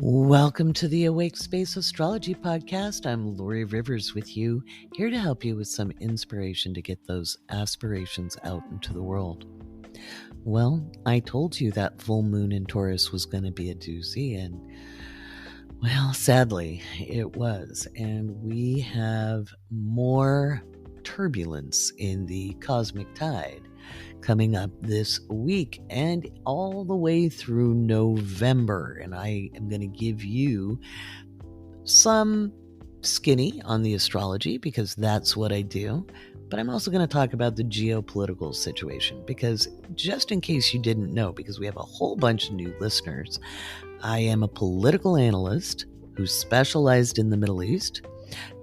Welcome to the Awake Space Astrology Podcast. I'm Laurie Rivers with you, here to help you with some inspiration to get those aspirations out into the world. Well, I told you that full moon in Taurus was going to be a doozy, and well, sadly, it was. And we have more turbulence in the cosmic tide coming up this week and all the way through November. And I am going to give you some skinny on the astrology because that's what I do. But I'm also going to talk about the geopolitical situation because just in case you didn't know, because we have a whole bunch of new listeners, I am a political analyst who specialized in the Middle East.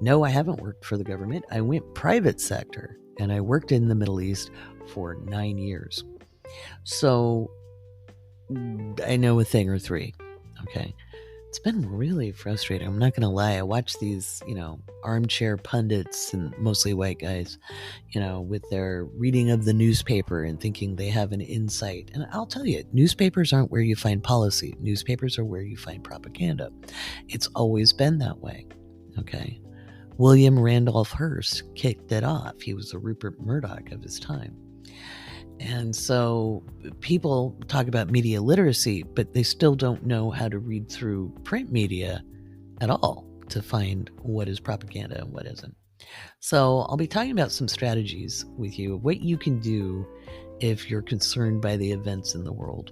No, I haven't worked for the government. I went private sector and I worked in the Middle East for 9 years. So I know a thing or three. Okay. It's been really frustrating. I'm not going to lie. I watch these, armchair pundits and mostly white guys, with their reading of the newspaper and thinking they have an insight. And I'll tell you, newspapers aren't where you find policy. Newspapers are where you find propaganda. It's always been that way. Okay. William Randolph Hearst kicked it off. He was the Rupert Murdoch of his time. And so people talk about media literacy, but they still don't know how to read through print media at all to find what is propaganda and what isn't. So I'll be talking about some strategies with you of what you can do if you're concerned by the events in the world.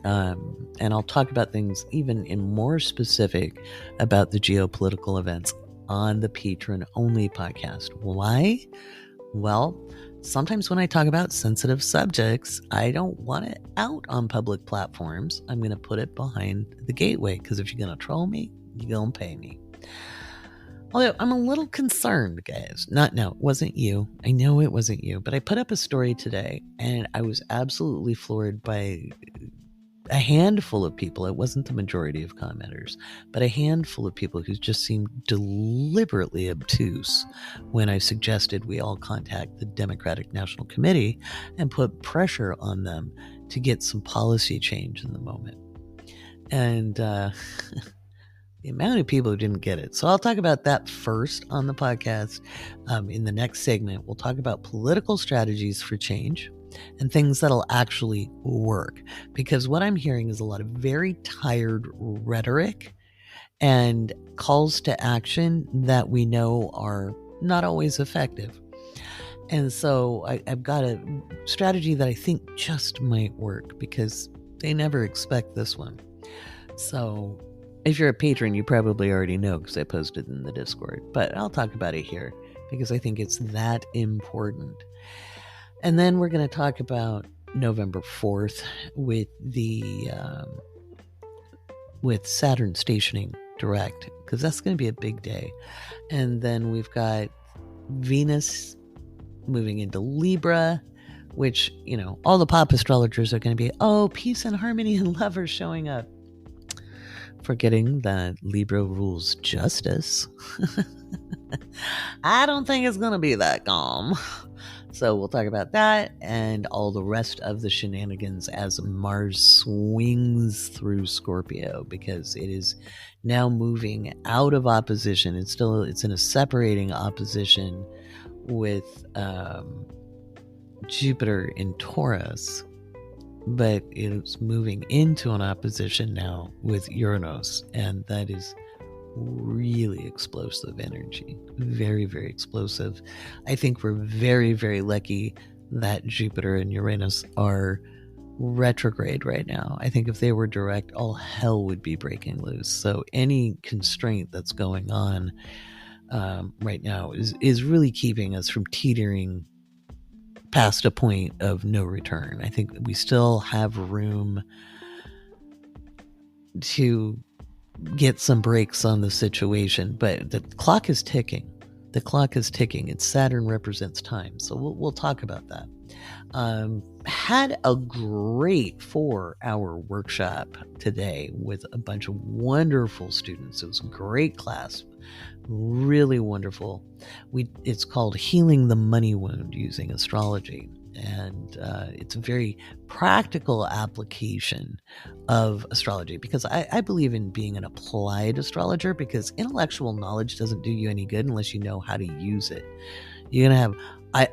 And I'll talk about things even in more specific about the geopolitical events on the Patron only podcast. Why? Well, sometimes when I talk about sensitive subjects, I don't want it out on public platforms. I'm going to put it behind the gateway because if you're going to troll me, you're going to pay me. Although I'm a little concerned, guys. No, it wasn't you. I know it wasn't you, but I put up a story today and I was absolutely floored by a handful of people. It wasn't the majority of commenters, but a handful of people who just seemed deliberately obtuse when I suggested we all contact the Democratic National Committee and put pressure on them to get some policy change in the moment. And the amount of people who didn't get it. So I'll talk about that first on the podcast. In the next segment, we'll talk about political strategies for change and things that'll actually work. Because what I'm hearing is a lot of very tired rhetoric and calls to action that we know are not always effective. And so I've got a strategy that I think just might work because they never expect this one. So if you're a patron, you probably already know because I posted in the Discord. But I'll talk about it here because I think it's that important. And then we're going to talk about November 4th with the with Saturn stationing direct, because that's going to be a big day. And then we've got Venus moving into Libra, which, all the pop astrologers are going to be, peace and harmony and love are showing up. Forgetting that Libra rules justice. I don't think it's going to be that calm. So we'll talk about that and all the rest of the shenanigans as Mars swings through Scorpio, because it is now moving out of opposition. It's in a separating opposition with Jupiter in Taurus, but it's moving into an opposition now with Uranus, and that is really explosive energy. Very, very explosive. I think we're very, very lucky that Jupiter and Uranus are retrograde right now. I think if they were direct, all hell would be breaking loose. So any constraint that's going on right now is really keeping us from teetering past a point of no return. I think we still have room to get some breaks on the situation, but the clock is ticking. It's Saturn represents time, so we'll talk about that. Had a great 4-hour workshop today with a bunch of wonderful students. It was a great class, really wonderful. It's called Healing the Money Wound Using Astrology. And it's a very practical application of astrology, because I believe in being an applied astrologer, because intellectual knowledge doesn't do you any good unless you know how to use it. You're going to have,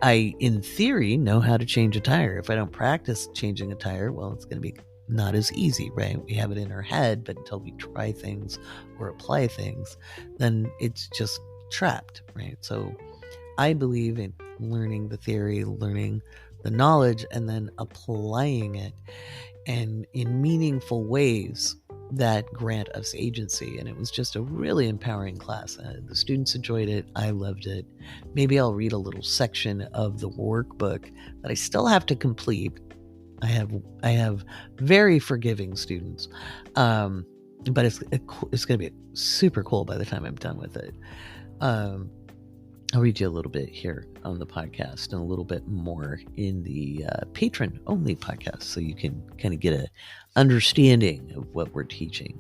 I, in theory, know how to change a tire. If I don't practice changing a tire, well, it's going to be not as easy, right? We have it in our head, but until we try things or apply things, then it's just trapped, right? So I believe in learning the theory, learning the knowledge, and then applying it, and in meaningful ways that grant us agency. And it was just a really empowering class. The students enjoyed it. I loved it. Maybe I'll read a little section of the workbook that I still have to complete. I have very forgiving students, but it's going to be super cool by the time I'm done with it. I'll read you a little bit here on the podcast and a little bit more in the Patron only podcast, so you can kind of get an understanding of what we're teaching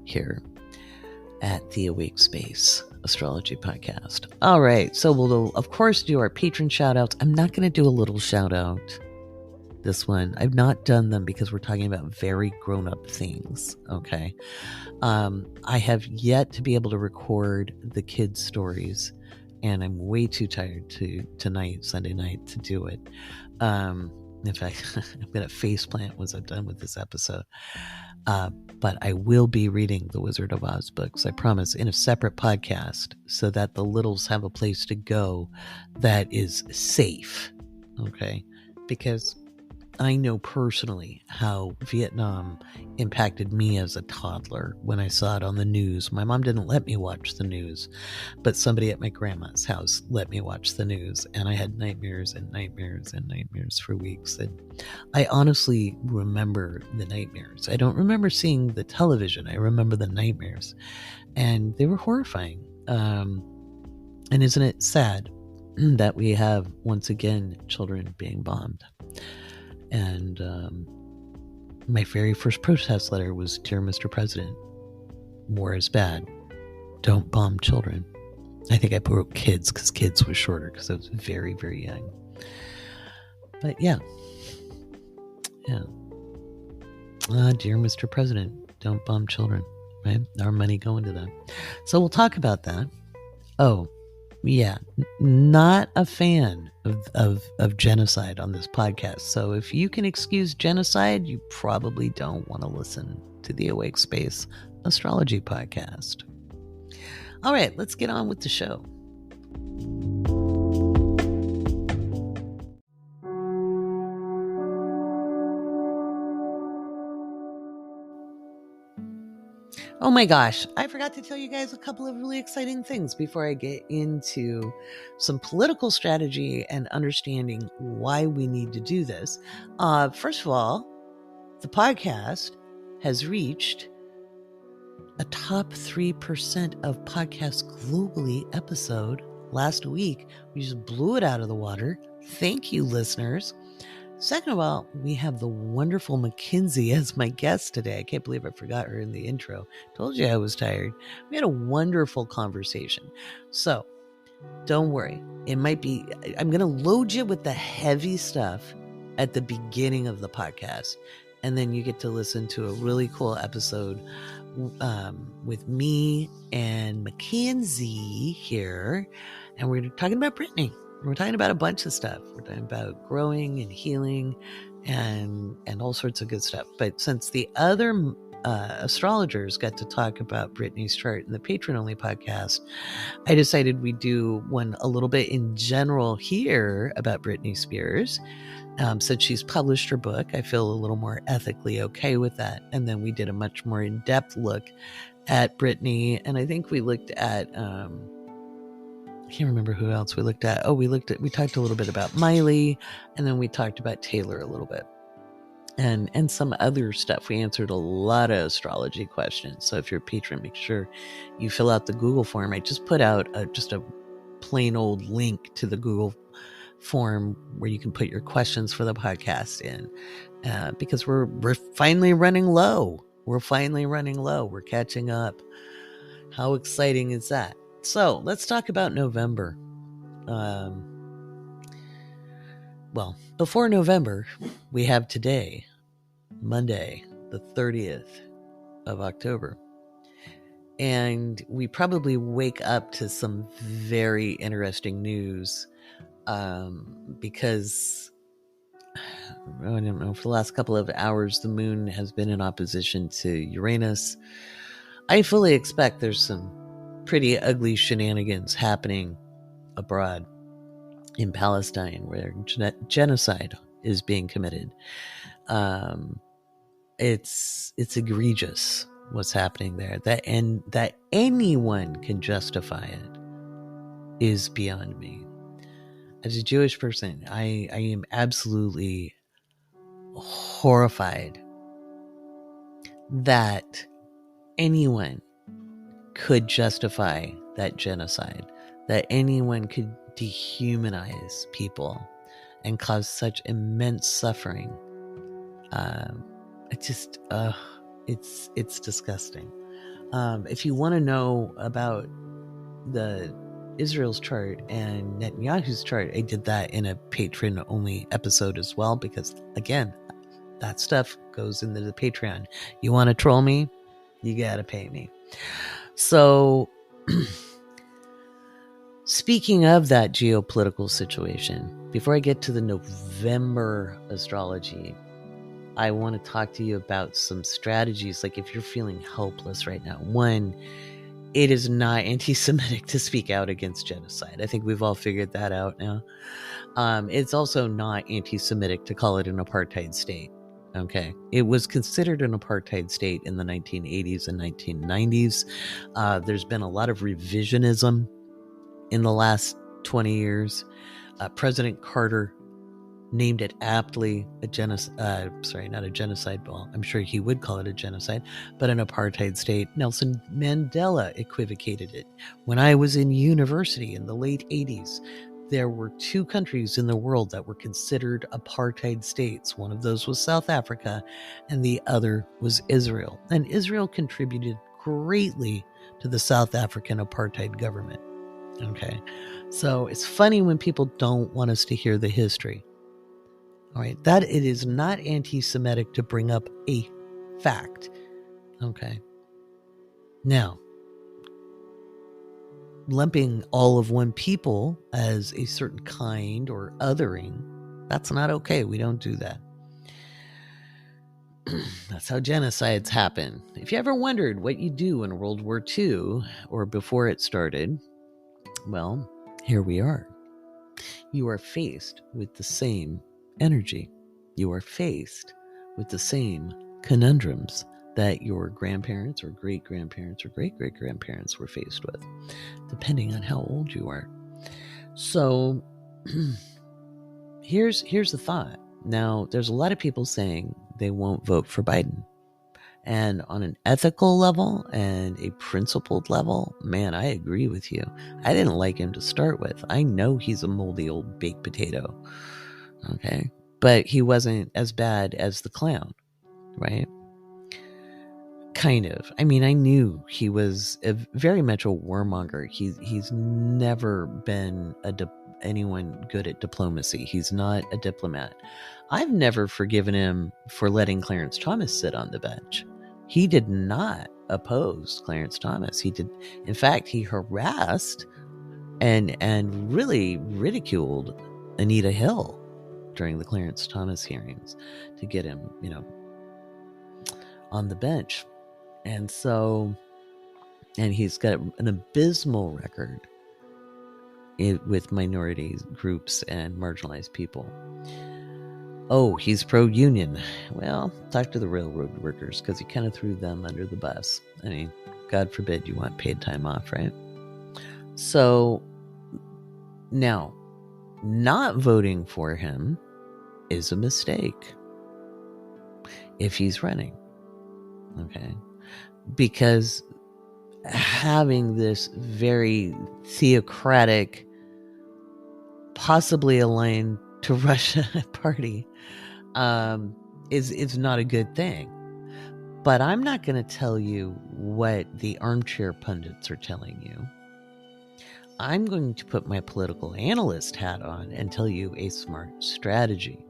here at the Awake Space Astrology Podcast. All right, so we'll of course do our patron shoutouts. I'm not going to do a little shout out this one. I've not done them because we're talking about very grown-up things, okay? I have yet to be able to record the kids' stories, and I'm way too tired tonight, Sunday night, to do it. In fact, I'm going to faceplant once I'm done with this episode. But I will be reading the Wizard of Oz books, I promise, in a separate podcast, so that the littles have a place to go that is safe, okay? Because I know personally how Vietnam impacted me as a toddler when I saw it on the news. My mom didn't let me watch the news, but somebody at my grandma's house let me watch the news, and I had nightmares and nightmares and nightmares for weeks. And I honestly remember the nightmares. I don't remember seeing the television. I remember the nightmares, and they were horrifying. And isn't it sad that we have, once again, children being bombed? And my very first protest letter was, "Dear Mr. President, war is bad. Don't bomb children." I think I wrote kids because kids was shorter because I was very, very young. But yeah. Dear Mr. President, don't bomb children, right? Our money going to them. So we'll talk about that. Oh, yeah, not a fan of genocide on this podcast. So if you can excuse genocide, you probably don't want to listen to the Awake Space Astrology Podcast. All right, let's get on with the show. Oh my gosh, I forgot to tell you guys a couple of really exciting things before I get into some political strategy and understanding why we need to do this. First of all, the podcast has reached a top 3% of podcasts globally episode last week. We just blew it out of the water. Thank you, listeners. Second of all, we have the wonderful Mackenzie as my guest today. I can't believe I forgot her in the intro. Told you I was tired. We had a wonderful conversation. So don't worry. It might be, I'm going to load you with the heavy stuff at the beginning of the podcast. And then you get to listen to a really cool episode with me and Mackenzie here. And we're talking about Britany. We're talking about a bunch of stuff. We're talking about growing and healing and all sorts of good stuff. But since the other astrologers got to talk about Britany's chart in the Patron-only podcast, I decided we'd do one a little bit in general here about Britany Spears. Since she's published her book, I feel a little more ethically okay with that. And then we did a much more in-depth look at Britany. And I think we looked at... I can't remember who else we looked at. We talked a little bit about Miley, and then we talked about Taylor a little bit, and some other stuff. We answered a lot of astrology questions. So if you're a patron, make sure you fill out the Google form. I just put out just a plain old link to the Google form where you can put your questions for the podcast in, because we're finally running low. We're catching up. How exciting is that? So let's talk about November. well, before November, we have today, Monday, the 30th of October. And we probably wake up to some very interesting news because, I don't know, for the last couple of hours, the moon has been in opposition to Uranus. I fully expect there's some pretty ugly shenanigans happening abroad in Palestine where genocide is being committed. It's egregious what's happening there. That anyone can justify it is beyond me. As a Jewish person, I am absolutely horrified that anyone could justify that genocide, that anyone could dehumanize people and cause such immense suffering. It's disgusting. If you want to know about the Israel's chart and Netanyahu's chart, I did that in a Patreon only episode as well, because again, that stuff goes into the Patreon. You want to troll me? You got to pay me. So, speaking of that geopolitical situation, before I get to the November astrology, I want to talk to you about some strategies. Like if you're feeling helpless right now, one, it is not anti-Semitic to speak out against genocide. I think we've all figured that out now. It's also not anti-Semitic to call it an apartheid state. Okay. It was considered an apartheid state in the 1980s and 1990s. There's been a lot of revisionism in the last 20 years. President Carter named it aptly a genocide, not a genocide, well, I'm sure he would call it a genocide, but an apartheid state. Nelson Mandela equivocated it. When I was in university in the late 80s, there were two countries in the world that were considered apartheid states. One of those was South Africa, and the other was Israel. And Israel contributed greatly to the South African apartheid government. Okay, so it's funny when people don't want us to hear the history. All right, that it is not anti-Semitic to bring up a fact. Okay. Now, lumping all of one people as a certain kind or othering, that's not okay. We don't do that. That's how genocides happen. If you ever wondered what you do in World War II or before it started, well, here we are. You are faced with the same energy. You are faced with the same conundrums that your grandparents or great-grandparents or great-great-grandparents were faced with, depending on how old you are. So here's the thought. Now, there's a lot of people saying they won't vote for Biden. And on an ethical level and a principled level, man, I agree with you. I didn't like him to start with. I know he's a moldy old baked potato. Okay. But he wasn't as bad as the clown, right? Kind of. I mean, I knew he was very much a warmonger. He's never been anyone good at diplomacy. He's not a diplomat. I've never forgiven him for letting Clarence Thomas sit on the bench. He did not oppose Clarence Thomas. He did. In fact, he harassed and really ridiculed Anita Hill during the Clarence Thomas hearings to get him, on the bench. And so, and he's got an abysmal record with minority groups and marginalized people. Oh, he's pro-union. Well, talk to the railroad workers, because he kind of threw them under the bus. I mean, God forbid you want paid time off, right? So, now, not voting for him is a mistake if he's running. Okay? Because having this very theocratic, possibly aligned to Russia party is not a good thing. But I'm not going to tell you what the armchair pundits are telling you. I'm going to put my political analyst hat on and tell you a smart strategy.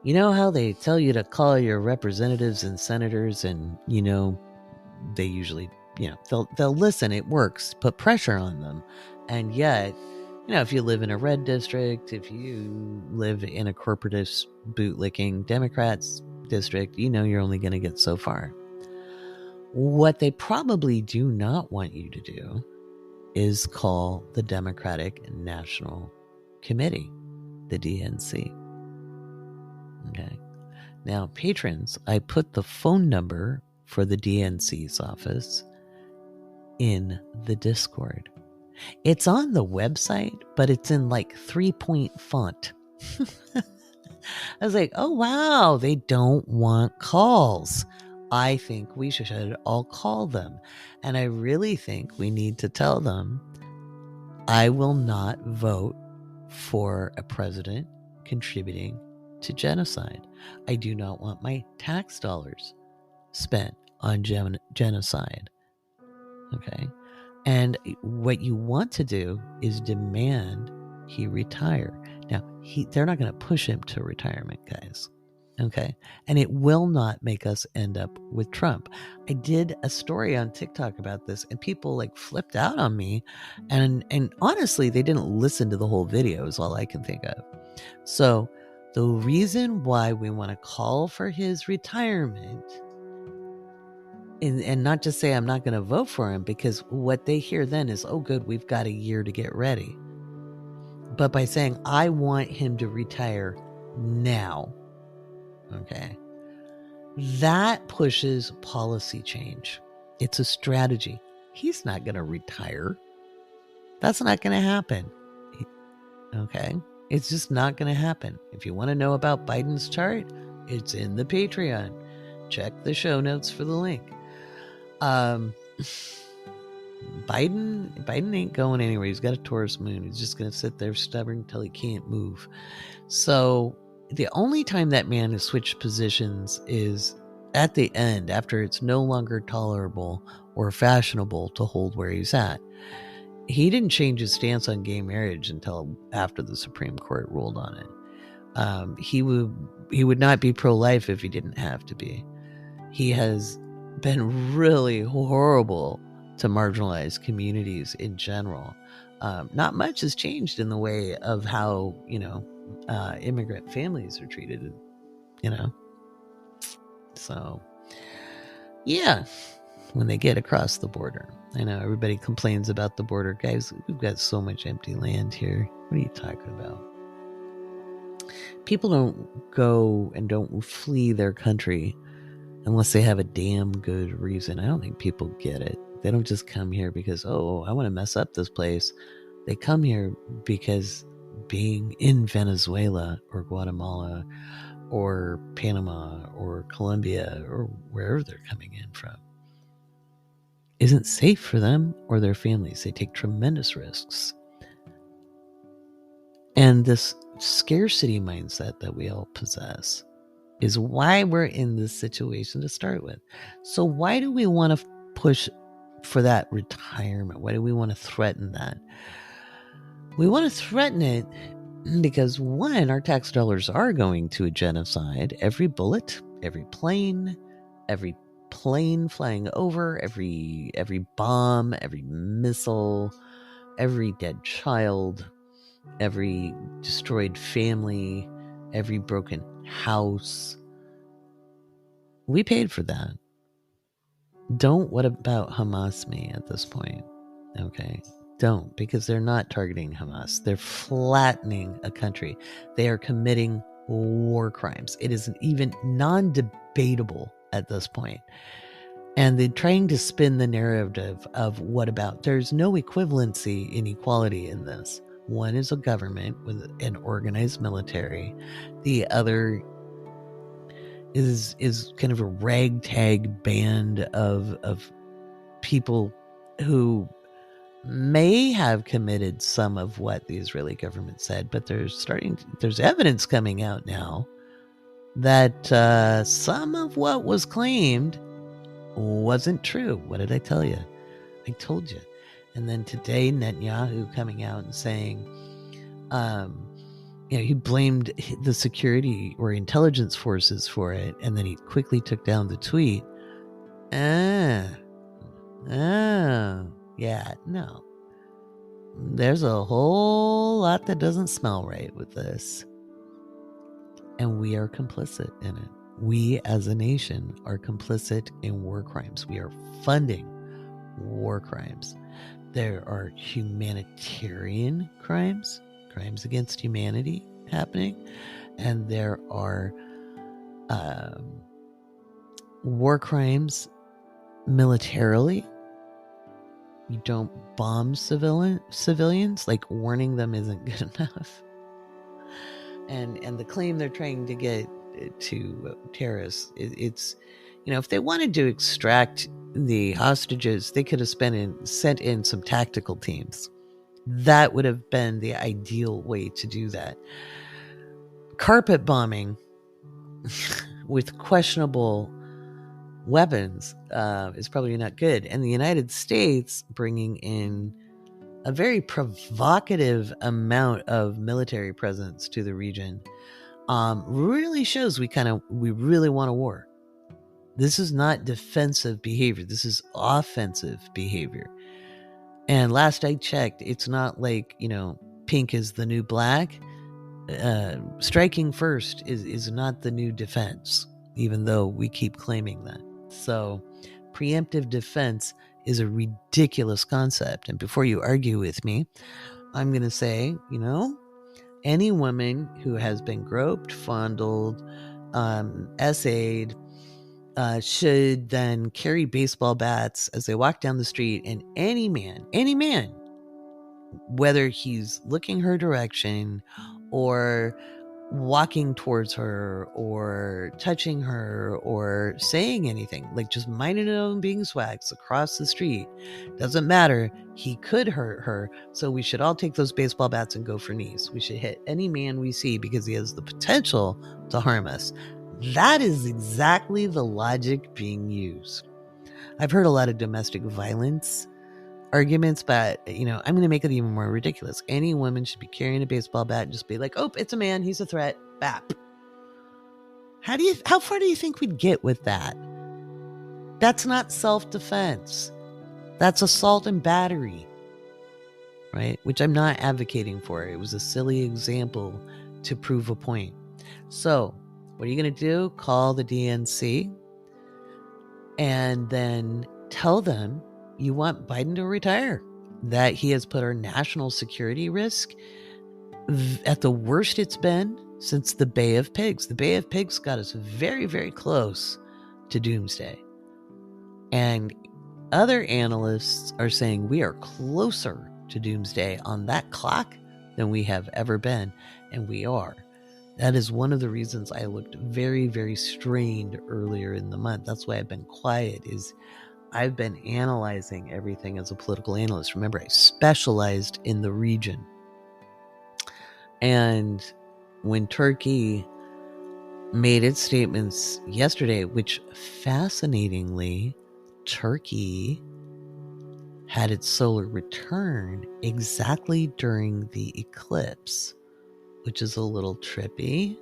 You know how they tell you to call your representatives and senators, and they usually, they'll listen. It works. Put pressure on them. And yet, if you live in a red district, if you live in a corporatist bootlicking Democrats district, you're only going to get so far. What they probably do not want you to do is call the Democratic National Committee, the DNC. Okay. Now, patrons, I put the phone number for the DNC's office in the Discord. It's on the website, but it's in like 3-point font. I was like, oh, wow, they don't want calls. I think we should all call them. And I really think we need to tell them, I will not vote for a president contributing to genocide. I do not want my tax dollars spent on genocide. Okay? And what you want to do is demand he retire. Now, they're not going to push him to retirement, guys. Okay? And it will not make us end up with Trump. I did a story on TikTok about this, and people flipped out on me. And honestly, they didn't listen to the whole video is all I can think of. So the reason why we want to call for his retirement and not just say I'm not going to vote for him, because what they hear then is, oh, good, we've got a year to get ready. But by saying I want him to retire now, okay, that pushes policy change. It's a strategy. He's not going to retire. That's not going to happen. Okay? It's just not going to happen. If you want to know about Biden's chart, it's in the Patreon. Check the show notes for the link. Biden ain't going anywhere. He's got a Taurus moon. He's just going to sit there stubborn until he can't move. So the only time that man has switched positions is at the end, after it's no longer tolerable or fashionable to hold where he's at. He didn't change his stance on gay marriage until after the Supreme Court ruled on it. He would not be pro-life if he didn't have to be. He has been really horrible to marginalized communities in general. Not much has changed in the way of how, immigrant families are treated, So, yeah, when they get across the border. I know everybody complains about the border. Guys, we've got so much empty land here. What are you talking about? People don't go and don't flee their country unless they have a damn good reason. I don't think people get it. They don't just come here because, oh, I want to mess up this place. They come here because being in Venezuela or Guatemala or Panama or Colombia or wherever they're coming in from isn't safe for them or their families. They take tremendous risks. And this scarcity mindset that we all possess is why we're in this situation to start with. So why do we want to push for that retirement? Why do we want to threaten that? We want to threaten it because, one, our tax dollars are going to a genocide. Every bullet, every plane flying over, every bomb, every missile, every dead child, every destroyed family, every broken house. We paid for that. What about Hamas me at this point? Okay. Don't, because they're not targeting Hamas. They're flattening a country. They are committing war crimes. It is even non-debatable at this point. And they're trying to spin the narrative of what about? There's no equivalency in equality in this. One is a government with an organized military. The other is kind of a ragtag band of people who may have committed some of what the Israeli government said, but there's evidence coming out now that some of what was claimed wasn't true. What did I tell you? I told you. And then today, Netanyahu coming out and saying, he blamed the security or intelligence forces for it, and then he quickly took down the tweet. Yeah, no. There's a whole lot that doesn't smell right with this. And we are complicit in it. We as a nation are complicit in war crimes. We are funding war crimes. There are humanitarian crimes against humanity happening, and there are war crimes militarily. You don't bomb civilians, like warning them isn't good enough. And the claim they're trying to get to terrorists, it's, if they wanted to extract the hostages, they could have sent in some tactical teams. That would have been the ideal way to do that. Carpet bombing with questionable weapons is probably not good. And the United States bringing in a very provocative amount of military presence to the region really shows we really want a war. This is not defensive behavior. This is offensive behavior. And last I checked, it's not like, pink is the new black. Striking first is not the new defense, even though we keep claiming that. So preemptive defense is a ridiculous concept. And before you argue with me, I'm going to say, any woman who has been groped, fondled, essayed, should then carry baseball bats as they walk down the street, and any man, whether he's looking her direction or walking towards her or touching her or saying anything, like just minding his own beeswax across the street, doesn't matter, he could hurt her. So we should all take those baseball bats and go for knees. We should hit any man we see because he has the potential to harm us. That is exactly the logic being used. I've heard a lot of domestic violence arguments, but I'm going to make it even more ridiculous. Any woman should be carrying a baseball bat and just be like, oh, it's a man, he's a threat, bap. How far do you think we'd get with that? That's not self-defense. That's assault and battery, right? Which I'm not advocating for. It was a silly example to prove a point. So what are you going to do? Call the DNC and then tell them you want Biden to retire, that he has put our national security risk at the worst it's been since the Bay of Pigs. The Bay of Pigs got us very, very close to doomsday. And other analysts are saying we are closer to doomsday on that clock than we have ever been. And we are. That is one of the reasons I looked very, very strained earlier in the month. That's why I've been quiet, is I've been analyzing everything as a political analyst. Remember, I specialized in the region. And when Turkey made its statements yesterday, which fascinatingly, Turkey had its solar return exactly during the eclipse, which is a little trippy.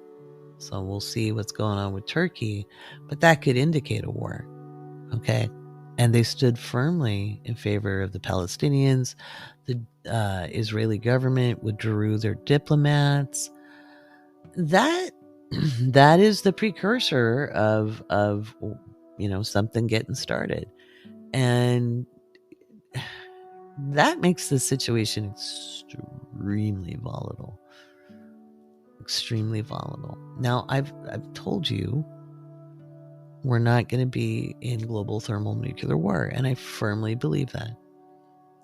So we'll see what's going on with Turkey, but that could indicate a war. Okay. And they stood firmly in favor of the Palestinians. The Israeli government withdrew their diplomats. That is the precursor of something getting started. And that makes the situation extremely volatile. Extremely volatile. Now, I've told you we're not going to be in global thermal nuclear war, and I firmly believe that.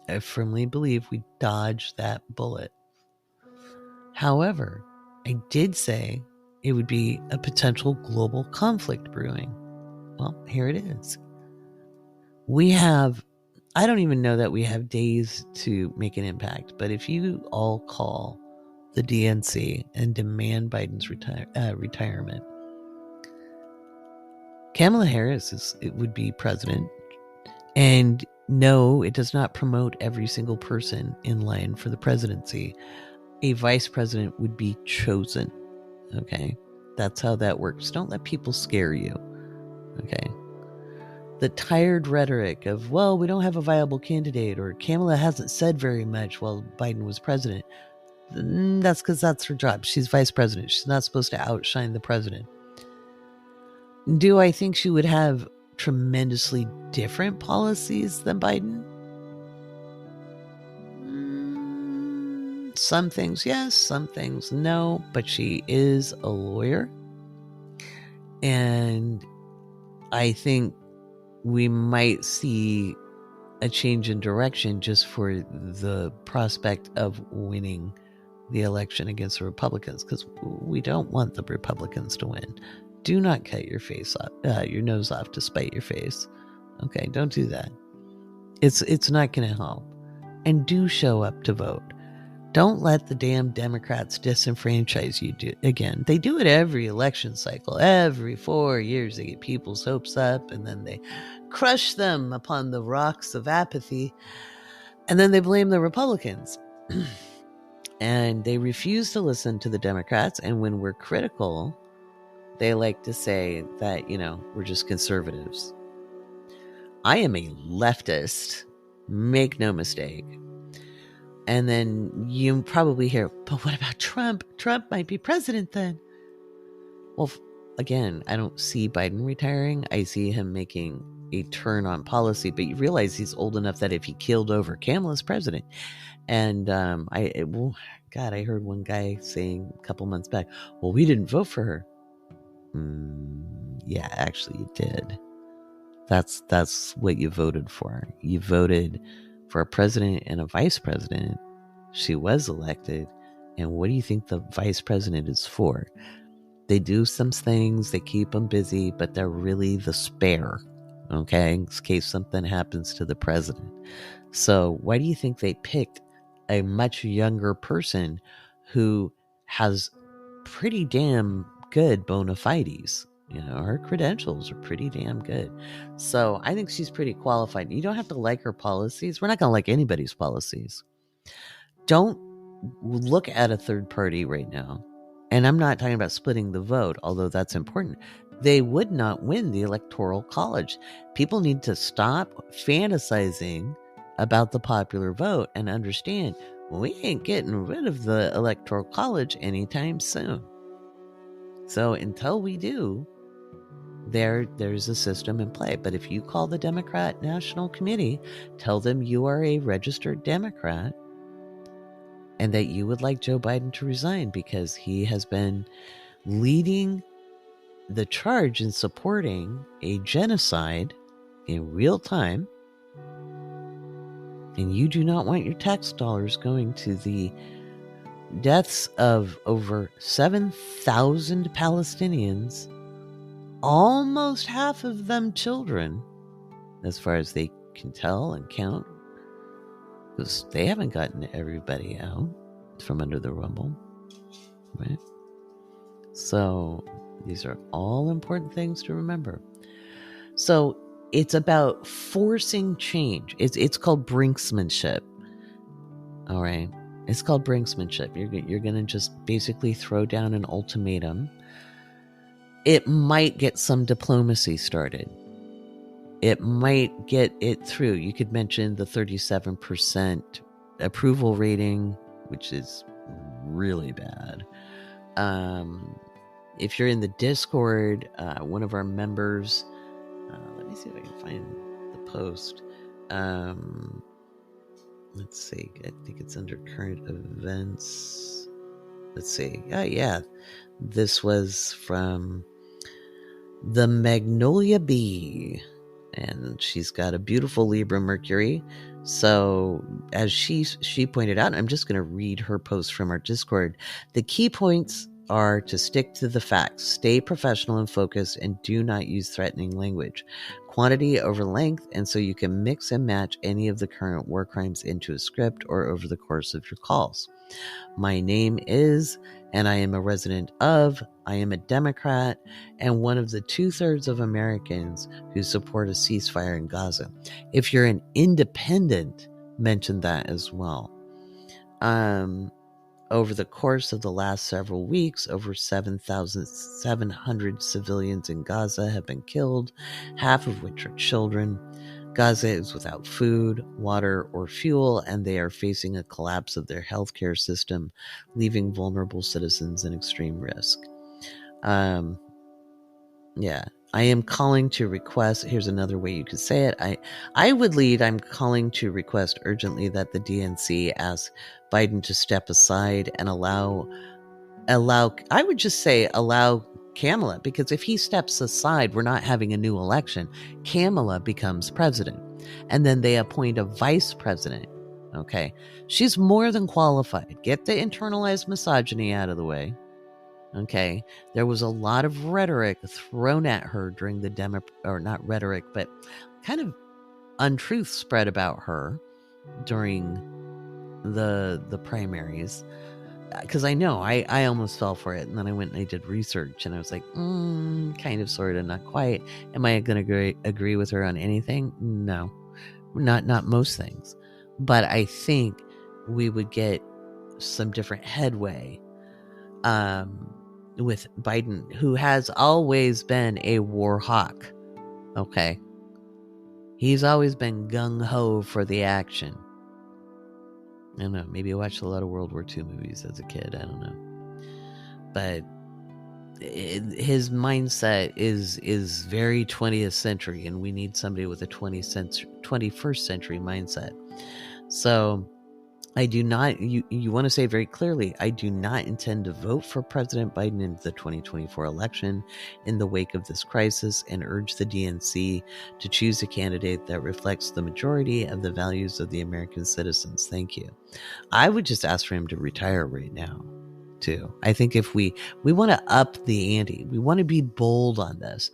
I firmly believe we dodged that bullet. However, I did say it would be a potential global conflict brewing. Well, here it is. I don't even know that we have days to make an impact, but if you all call the DNC and demand Biden's retirement, Kamala Harris would be president, and No, it does not promote every single person in line for the presidency. A vice president would be chosen. Okay? That's how that works. Don't let people scare you. Okay? The tired rhetoric of, well, we don't have a viable candidate, or Kamala hasn't said very much while Biden was president. That's because that's her job. She's vice president. She's not supposed to outshine the president. Do I think she would have tremendously different policies than Biden? Some things yes, some things no, but she is a lawyer. And I think we might see a change in direction just for the prospect of winning the election against the Republicans, because we don't want the Republicans to win. Do not cut your nose off to spite your face. Okay, don't do that. It's not going to help. And do show up to vote. Don't let the damn Democrats disenfranchise you again. They do it every election cycle. Every 4 years, they get people's hopes up, and then they crush them upon the rocks of apathy, and then they blame the Republicans. And they refuse to listen to the Democrats, and when we're critical, they like to say that, we're just conservatives. I am a leftist, make no mistake. And then you probably hear, but what about Trump? Trump might be president then. Well, again, I don't see Biden retiring. I see him making a turn on policy, but you realize he's old enough that if he killed over Kamala's president. And I heard one guy saying a couple months back, well, we didn't vote for her. Yeah, actually you did. That's what you voted for. You voted for a president and a vice president. She was elected. And what do you think the vice president is for? They do some things, they keep them busy, but they're really the spare, okay, in case something happens to the president. So why do you think they picked a much younger person who has pretty damn good bona fides? Her credentials are pretty damn good. So I think she's pretty qualified. You don't have to like her policies. We're not going to like anybody's policies. Don't look at a third party right now. And I'm not talking about splitting the vote, although that's important. They would not win the Electoral College. People need to stop fantasizing about the popular vote and understand we ain't getting rid of the Electoral College anytime soon. So until we do, there's a system in play. But if you call the Democrat National Committee, tell them you are a registered Democrat and that you would like Joe Biden to resign because he has been leading the charge in supporting a genocide in real time, and you do not want your tax dollars going to the deaths of over 7,000 Palestinians, almost half of them children, as far as they can tell and count, because they haven't gotten everybody out from under the rubble, right? So these are all important things to remember. So it's about forcing change. It's called brinksmanship. All right. It's called brinksmanship. You're going to just basically throw down an ultimatum. It might get some diplomacy started. It might get it through. You could mention the 37% approval rating, which is really bad. If you're in the Discord, one of our members, let me see if I can find the post. Let's see. I think it's under current events. Let's see. Yeah. This was from the Magnolia Bee. And she's got a beautiful Libra Mercury. So as she pointed out, I'm just going to read her post from our Discord. The key points are to stick to the facts, stay professional and focused, and do not use threatening language. Quantity over length, and so you can mix and match any of the current war crimes into a script or over the course of your calls. My name is and I am a resident of, I am a Democrat, and one of the 2/3 of Americans who support a ceasefire in Gaza. If you're an independent, mention that as well. Over the course of the last several weeks, over 7,700 civilians in Gaza have been killed, half of which are children. Gaza is without food, water, or fuel, and they are facing a collapse of their healthcare system, leaving vulnerable citizens in extreme risk. I am calling to request, here's another way you could say it. I'm calling to request urgently that the DNC ask Biden to step aside and allow Kamala, because if he steps aside, we're not having a new election. Kamala becomes president, and then they appoint a vice president. Okay. She's more than qualified. Get the internalized misogyny out of the way. Okay, there was a lot of rhetoric thrown at her during the not rhetoric, but kind of untruth spread about her during the primaries. Because I know I almost fell for it, and then I went and I did research, and I was like, kind of, sort of, not quite. Am I going to agree with her on anything? No, not most things, but I think we would get some different headway. With Biden, who has always been a war hawk. Okay. He's always been gung-ho for the action. I don't know. Maybe I watched a lot of World War II movies as a kid. I don't know. But his mindset is very 20th century, and we need somebody with a 21st century mindset. So I do not, you want to say very clearly, I do not intend to vote for President Biden in the 2024 election in the wake of this crisis, and urge the DNC to choose a candidate that reflects the majority of the values of the American citizens. Thank you. I would just ask for him to retire right now, too. I think if we want to up the ante, we want to be bold on this.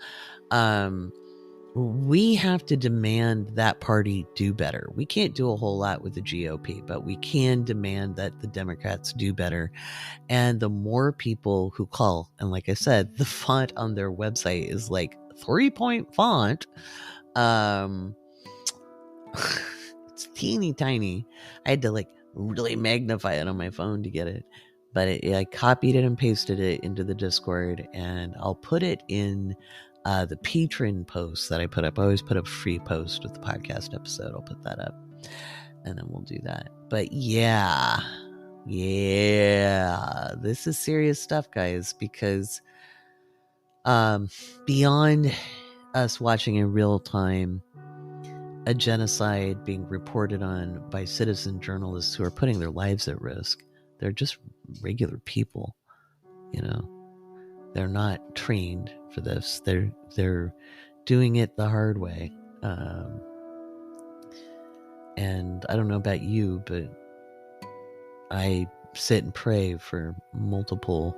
We have to demand that party do better. We can't do a whole lot with the GOP, but we can demand that the Democrats do better. And the more people who call, and like I said, the font on their website is like 3-point font. It's teeny tiny. I had to like really magnify it on my phone to get it. But I copied it and pasted it into the Discord, and I'll put it in the Patron post that I put up. I always put up a free post with the podcast episode. I'll put that up, and then we'll do that. But yeah, this is serious stuff, guys, because beyond us watching in real time a genocide being reported on by citizen journalists who are putting their lives at risk, they're just regular people, you know. They're not trained for this. They're doing it the hard way. And I don't know about you, but I sit and pray for multiple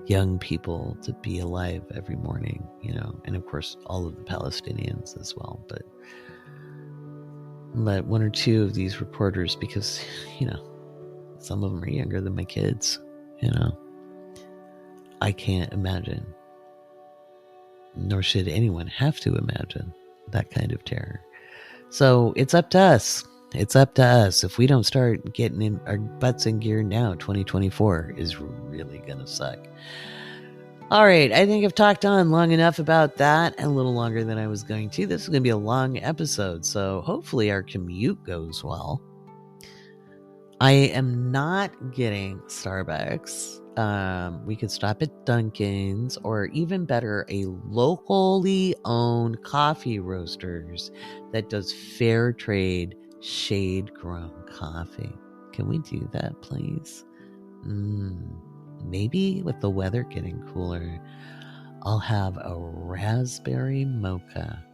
young people to be alive every morning, you know, and of course all of the Palestinians as well. But one or two of these reporters, because, you know, some of them are younger than my kids, you know. I can't imagine, nor should anyone have to imagine, that kind of terror. So it's up to us. It's up to us. If we don't start getting in our butts in gear now, 2024 is really going to suck. All right. I think I've talked on long enough about that, and a little longer than I was going to. This is going to be a long episode, so hopefully our commute goes well. I am not getting Starbucks. We could stop at Dunkin's, or even better, a locally owned coffee roasters that does fair trade, shade grown coffee. Can we do that, please? Maybe with the weather getting cooler, I'll have a raspberry mocha.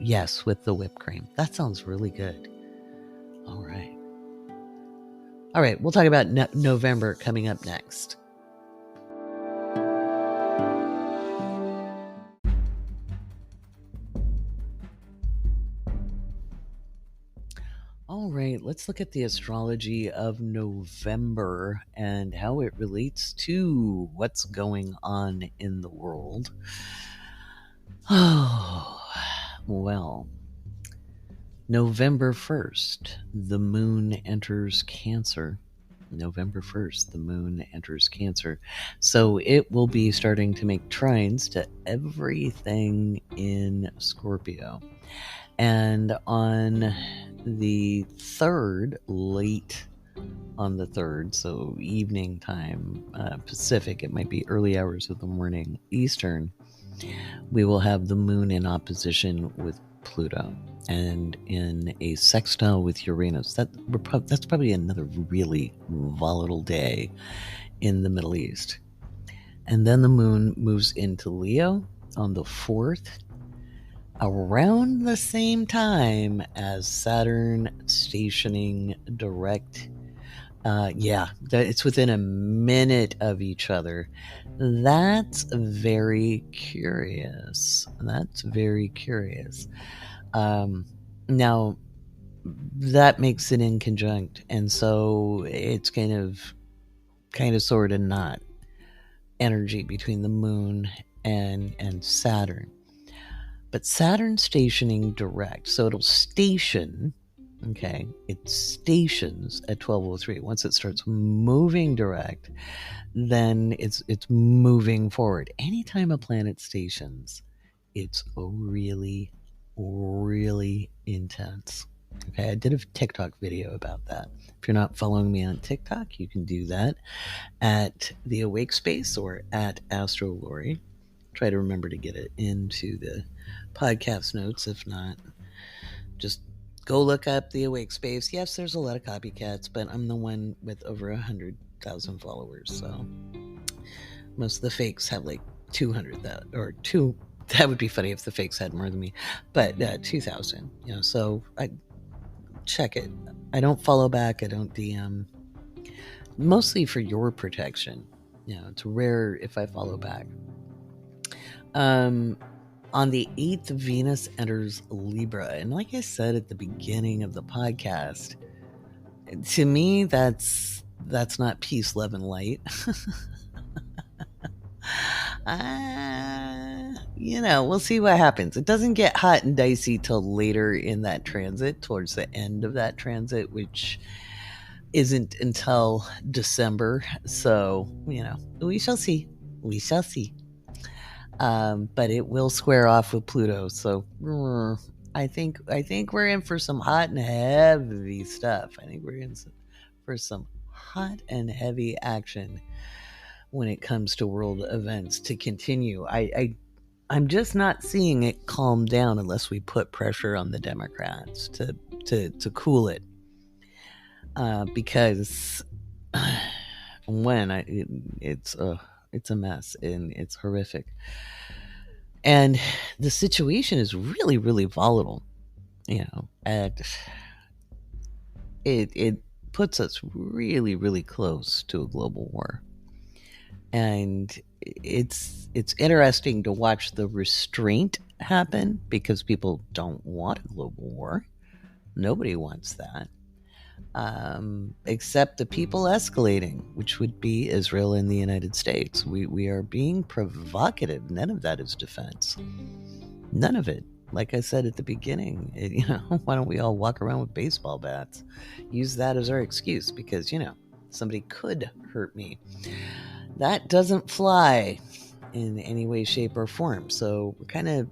Yes, with the whipped cream. That sounds really good. All right. All right, we'll talk about November coming up next. All right, let's look at the astrology of November and how it relates to what's going on in the world. Oh, well, November 1st, the moon enters Cancer. November 1st, the moon enters Cancer. So it will be starting to make trines to everything in Scorpio. And on the 3rd, late on the 3rd, so evening time, Pacific, it might be early hours of the morning, Eastern, we will have the moon in opposition with Pluto and in a sextile with Uranus. That's probably another really volatile day in the Middle East. And then the moon moves into Leo on the 4th, around the same time as Saturn stationing direct. It's within a minute of each other. That's very curious. Now, that makes it inconjunct, and so it's kind of sort of not energy between the moon and Saturn. But Saturn stationing direct, so it'll station. Okay, it stations at 12:03. Once it starts moving direct, then it's moving forward. Anytime a planet stations, it's really, really intense. Okay, I did a TikTok video about that. If you're not following me on TikTok, you can do that at the Awake Space or at Laurie. Try to remember to get it into the podcast notes. If not, just go look up the Awake Space. Yes, there's a lot of copycats, but I'm the one with over 100,000 followers. So most of the fakes have like 200,000 or two. That would be funny if the fakes had more than me, but 2,000. So I check it. I don't follow back. I don't DM. Mostly for your protection. It's rare if I follow back. On the 8th, Venus enters Libra. And like I said at the beginning of the podcast, to me, that's not peace, love, and light. We'll see what happens. It doesn't get hot and dicey till later in that transit, towards the end of that transit, which isn't until December. So, we shall see. But it will square off with Pluto. So I think we're in for some hot and heavy stuff. I think we're in for some hot and heavy action when it comes to world events to continue. I'm just not seeing it calm down unless we put pressure on the Democrats to cool it. Because it's a mess and it's horrific. And the situation is really, really volatile, and it puts us really, really close to a global war. And it's interesting to watch the restraint happen because people don't want a global war. Nobody wants that. Except the people escalating, which would be Israel and the United States. We are being provocative. None of that is defense. None of it. Like I said at the beginning, why don't we all walk around with baseball bats? Use that as our excuse because, somebody could hurt me. That doesn't fly in any way, shape, or form. So we're kind of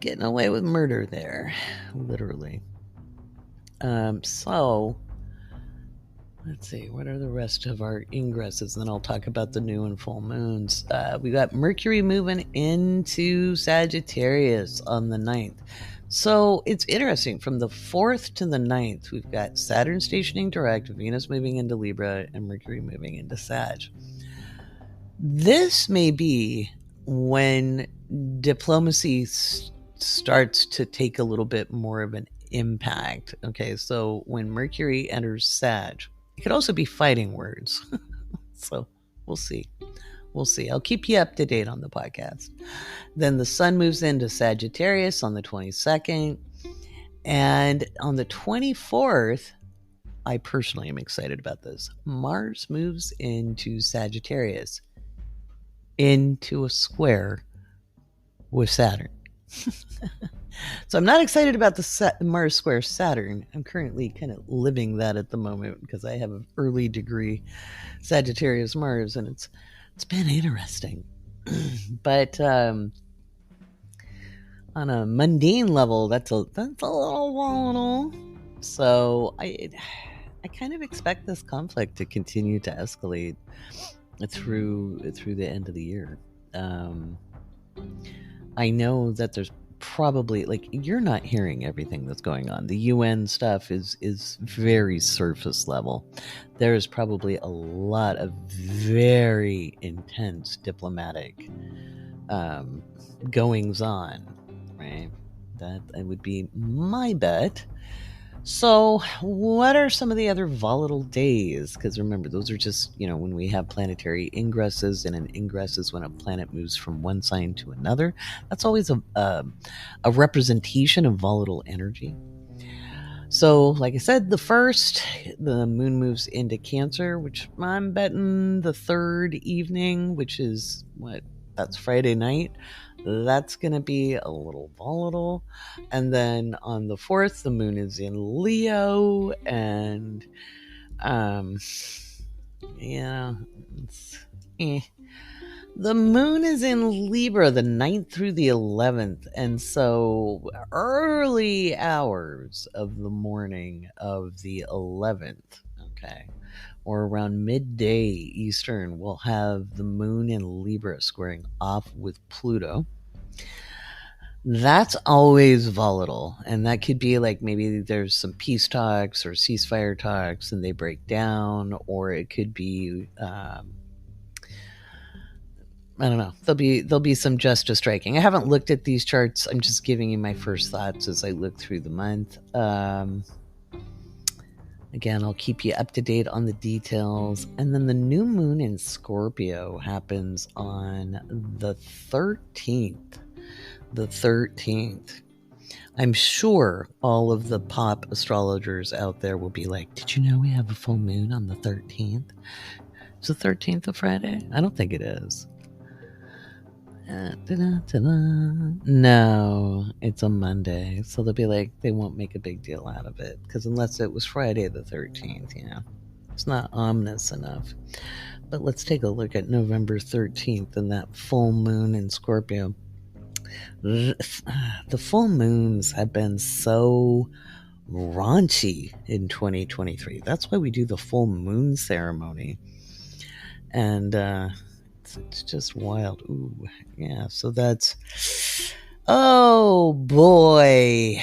getting away with murder there, literally. So let's see, what are the rest of our ingresses? Then I'll talk about the new and full moons. We got Mercury moving into Sagittarius on the 9th. So it's interesting. From the 4th to the 9th, we've got Saturn stationing direct, Venus moving into Libra, and Mercury moving into Sag. This may be when diplomacy starts to take a little bit more of an impact. Okay, so when Mercury enters Sag, it could also be fighting words. So we'll see. I'll keep you up to date on the podcast. Then the sun moves into Sagittarius on the 22nd, And on the 24th, I personally am excited about this. Mars moves into Sagittarius, into a square with Saturn. So I'm not excited about the Mars square Saturn. I'm currently kind of living that at the moment because I have an early degree Sagittarius Mars, and it's been interesting. But on a mundane level, that's a little volatile. So I kind of expect this conflict to continue to escalate through the end of the year. I know that there's probably, like, you're not hearing everything that's going on. The UN stuff is very surface level. There is probably a lot of very intense diplomatic goings on, right? That would be my bet. So what are some of the other volatile days? Because remember, those are just, when we have planetary ingresses, and an ingress is when a planet moves from one sign to another. That's always a representation of volatile energy. So, like I said, the moon moves into Cancer, which I'm betting the third evening, which is that's Friday night. That's going to be a little volatile. And then on the 4th, the moon is in Leo, and the moon is in Libra the 9th through the 11th, and so early hours of the morning of the 11th, okay, or around midday Eastern, we'll have the moon in Libra squaring off with Pluto. That's always volatile, and that could be like maybe there's some peace talks or ceasefire talks and they break down, or it could be I don't know. There'll be some justice striking. I haven't looked at these charts. I'm just giving you my first thoughts as I look through the month. Again, I'll keep you up to date on the details. And then the new moon in Scorpio happens on the 13th. The 13th. I'm sure all of the pop astrologers out there will be like, did you know we have a full moon on the 13th? Is the 13th a Friday? I don't think it is. No, it's a Monday. So they'll be like, they won't make a big deal out of it. Because unless it was Friday the 13th, it's not ominous enough. But let's take a look at November 13th and that full moon in Scorpio. The full moons have been so raunchy in 2023. That's why we do the full moon ceremony. And it's just wild. Ooh, yeah. So that's, oh boy.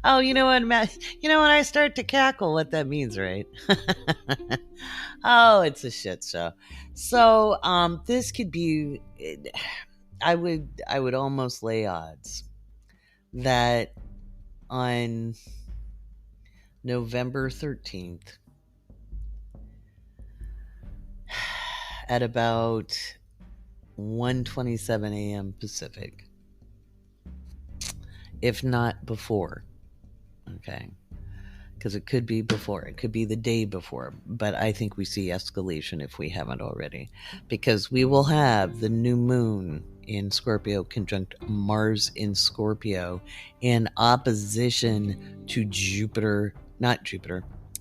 Oh, you know what, Matt? You know when I start to cackle, what that means, right? Oh, it's a shit show. So, this could be. I would almost lay odds that on November 13th, at about 1:27 a.m. Pacific, if not before, okay, because it could be before, it could be the day before, but I think we see escalation if we haven't already, because we will have the new moon in Scorpio conjunct Mars in Scorpio in opposition to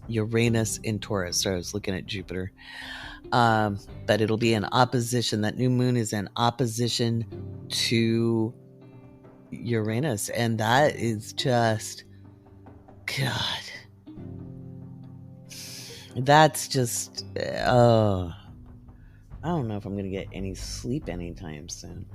Uranus in Taurus. So I was looking at Jupiter. But it'll be in opposition. That new moon is in opposition to Uranus. And that is just, God. That's just, I don't know if I'm going to get any sleep anytime soon.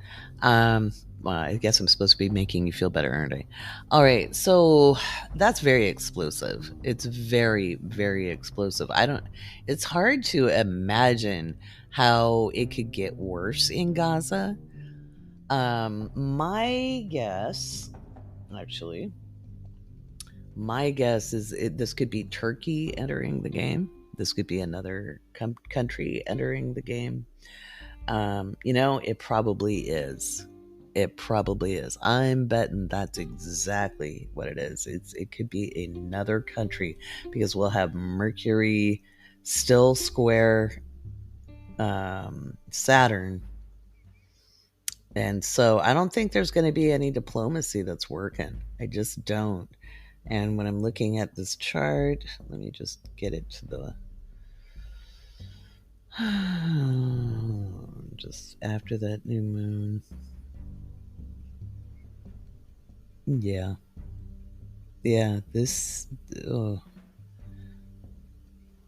Well, I guess I'm supposed to be making you feel better, aren't I? All right, so that's very explosive. It's very, very explosive. It's hard to imagine how it could get worse in Gaza. My guess is this could be Turkey entering the game. This could be another country entering the game. It probably is. It probably is. I'm betting that's exactly what it is. It could be another country, because we'll have Mercury still square Saturn. And so I don't think there's going to be any diplomacy that's working. I just don't. And when I'm looking at this chart, let me just get it to the just after that new moon. Yeah, this, oh,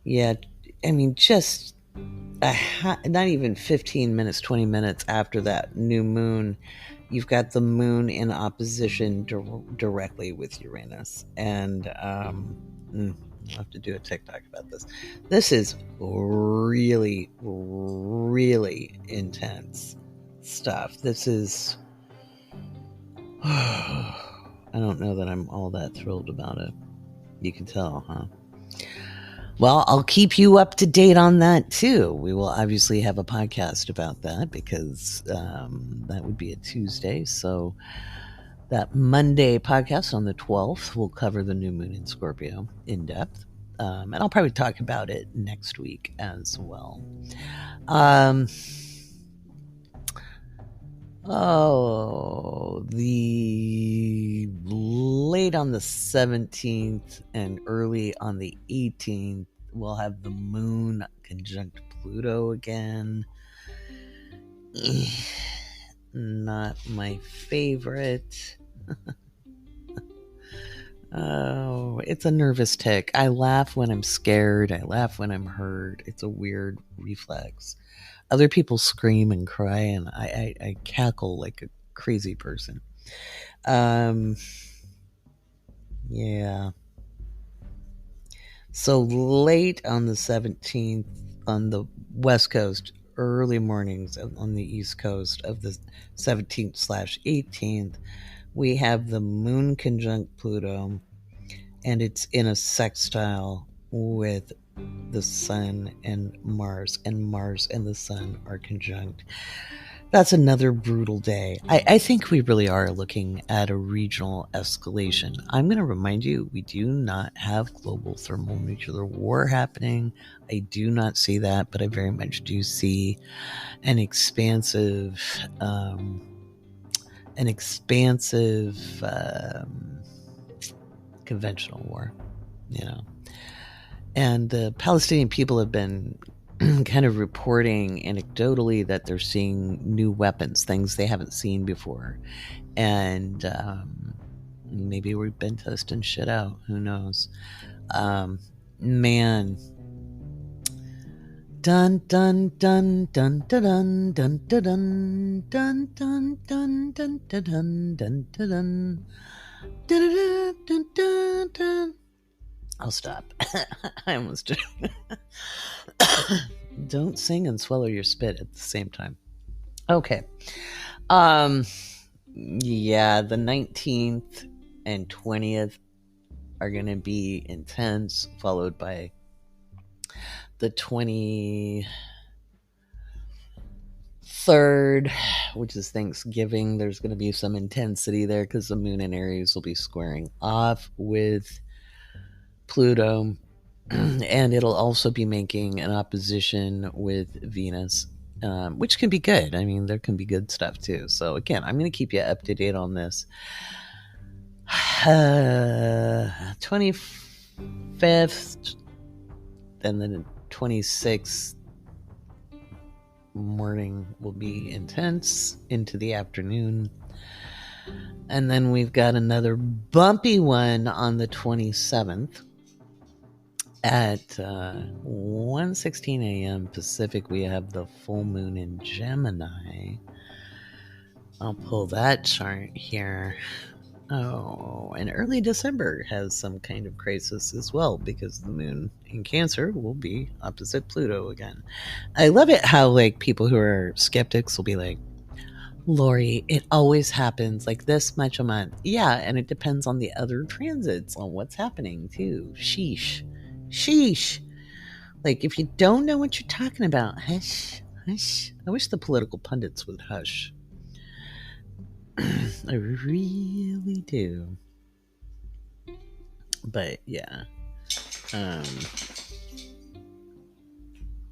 yeah, I mean, just not even 15 minutes, 20 minutes after that new moon, you've got the moon in opposition directly with Uranus. And I'll have to do a TikTok about this. This is really, really intense stuff. This is... I don't know that I'm all that thrilled about it. You can tell, huh? Well, I'll keep you up to date on that too. We will obviously have a podcast about that, because that would be a Tuesday. So that Monday podcast on the 12th will cover the new moon in Scorpio in depth. And I'll probably talk about it next week as well. The late on the 17th and early on the 18th, we'll have the moon conjunct Pluto again. Not my favorite. Oh, it's a nervous tick. I laugh when I'm scared. I laugh when I'm hurt. It's a weird reflex. Other people scream and cry, and I cackle like a crazy person. Yeah. So late on the 17th on the West Coast, early mornings on the East Coast of the 17th/18th, we have the moon conjunct Pluto, and it's in a sextile with the sun and Mars and the sun are conjunct. That's another brutal day. I think we really are looking at a regional escalation. I'm going to remind you, we do not have global thermonuclear war happening. I do not see that, but I very much do see an expansive conventional war, you know. And the Palestinian people have been kind of reporting anecdotally that they're seeing new weapons, things they haven't seen before. And maybe we've been testing shit out. Who knows? Man. Dun dun dun dun dun dun dun dun dun dun dun dun dun dun dun dun. I'll stop. I almost did. Don't sing and swallow your spit at the same time. Okay. Yeah, the 19th and 20th are going to be intense, followed by the 23rd, which is Thanksgiving. There's going to be some intensity there because the moon in Aries will be squaring off with Pluto, and it'll also be making an opposition with Venus, which can be good. I mean, there can be good stuff too. So again, I'm going to keep you up to date on this. 25th, and then the 26th morning will be intense into the afternoon. And then we've got another bumpy one on the 27th. At 1:16 a.m. Pacific, we have the full moon in Gemini. I'll pull that chart here. Oh, and early December has some kind of crisis as well, because the moon in Cancer will be opposite Pluto again. I love it how, like, people who are skeptics will be like, Laurie, it always happens like this much a month. Yeah, and it depends on the other transits, on what's happening too. Sheesh. Like, if you don't know what you're talking about, hush. I wish the political pundits would hush. I really do. But yeah.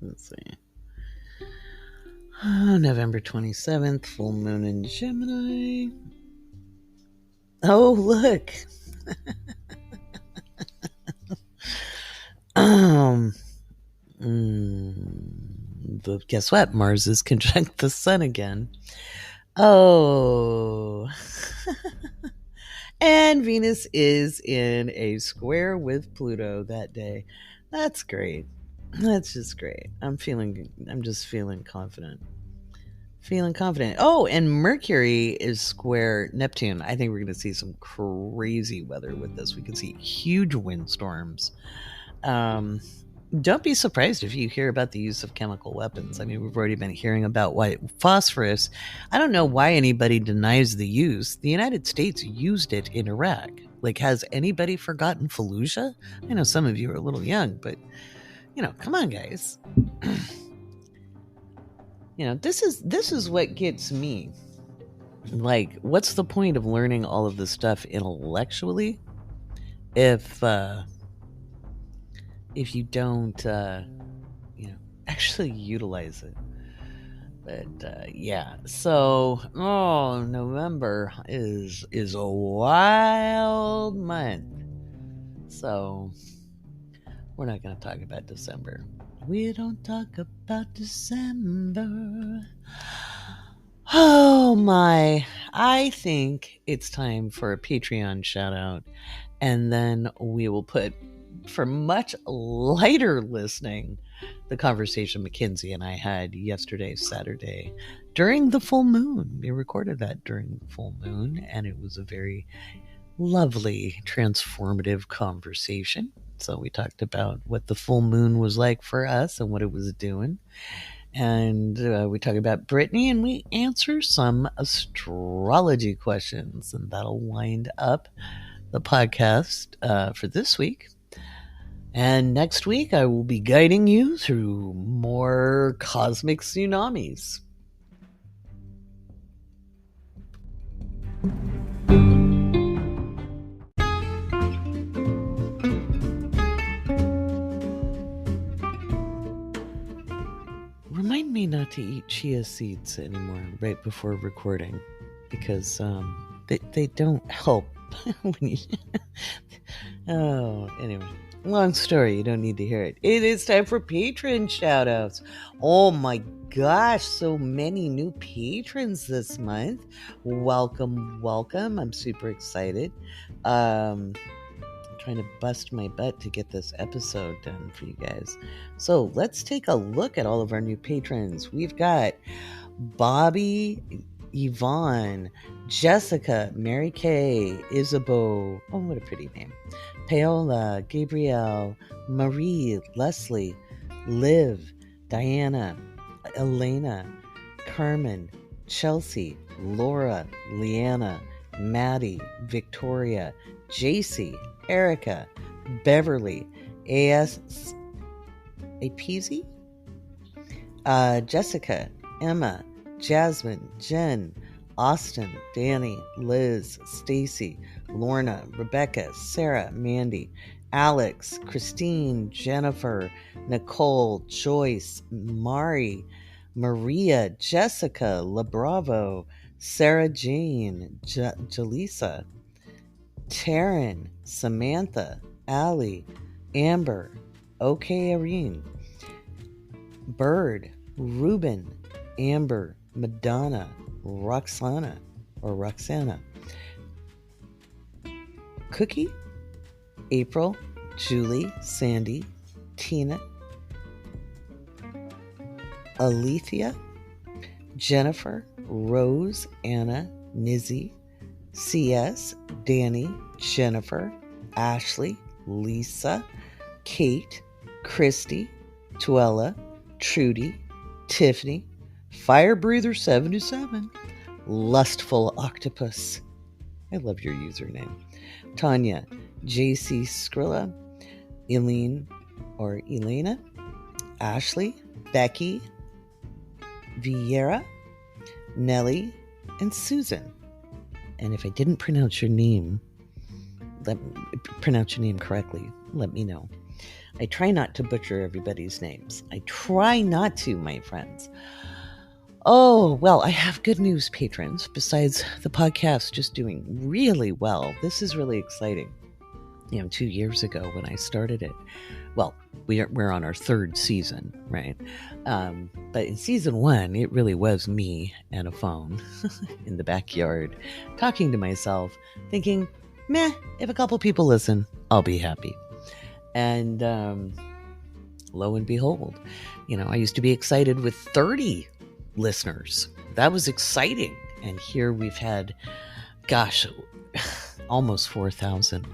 Let's see. November 27th, full moon in Gemini. Oh, look. But guess what? Mars is conjunct the sun again. Oh. And Venus is in a square with Pluto that day. That's great. That's just great. I'm just feeling confident. Oh, and Mercury is square Neptune. I think we're going to see some crazy weather with this. We can see huge windstorms. Don't be surprised if you hear about the use of chemical weapons. I mean, we've already been hearing about white phosphorus. I don't know why anybody denies the use. The United States used it in Iraq. Like, has anybody forgotten Fallujah? I know some of you are a little young, but, come on, guys. This is what gets me. Like, what's the point of learning all of this stuff intellectually if you don't, actually utilize it? But yeah, so November is a wild month. So we're not going to talk about December. We don't talk about December. Oh my, I think it's time for a Patreon shout out, and then we will put, for much lighter listening, the conversation Mackenzie and I had yesterday, Saturday, during the full moon. We recorded that during the full moon, and it was a very lovely, transformative conversation. So we talked about what the full moon was like for us and what it was doing. And we talk about Britany, and we answer some astrology questions. And that'll wind up the podcast for this week. And next week, I will be guiding you through more cosmic tsunamis. Remind me not to eat chia seeds anymore right before recording, because they don't help when you... Oh, anyway. Long story, you don't need to hear it. It is time for patron shoutouts. Oh my gosh, so many new patrons this month. Welcome. I'm super excited. Trying to bust my butt to get this episode done for you guys. So let's take a look at all of our new patrons. We've got Bobby, Yvonne, Jessica, Mary Kay, Isabeau, oh, what a pretty name, Paola, Gabrielle, Marie, Leslie, Liv, Diana, Elena, Carmen, Chelsea, Laura, Leanna, Maddie, Victoria, JC, Erica, Beverly, Apz, Jessica, Emma, Jasmine, Jen, Austin, Danny, Liz, Stacy, Lorna, Rebecca, Sarah, Mandy, Alex, Christine, Jennifer, Nicole, Joyce, Mari, Maria, Jessica, LaBravo, Sarah Jane, Jaleesa, Taryn, Samantha, Allie, Amber, OK Irene, Bird, Ruben, Amber, Madonna, Roxana, Cookie, April, Julie, Sandy, Tina, Alethea, Jennifer, Rose, Anna, Nizzy, CS, Danny, Jennifer, Ashley, Lisa, Kate, Christy, Tuella, Trudy, Tiffany, Fire Breather 77, Lustful Octopus, I love your username, Tanya, JC Skrilla, Elena, Ashley, Becky, Vieira, Nellie, and Susan. And if I didn't pronounce your name correctly, let me know. I try not to butcher everybody's names. I try not to, my friends. Oh, well, I have good news, patrons. Besides the podcast just doing really well, this is really exciting. 2 years ago when I started it, well, we're on our third season, right? But in season 1, it really was me and a phone in the backyard talking to myself, thinking, meh, if a couple people listen, I'll be happy. And lo and behold, I used to be excited with 30 listeners. That was exciting. And here we've had, almost 4,000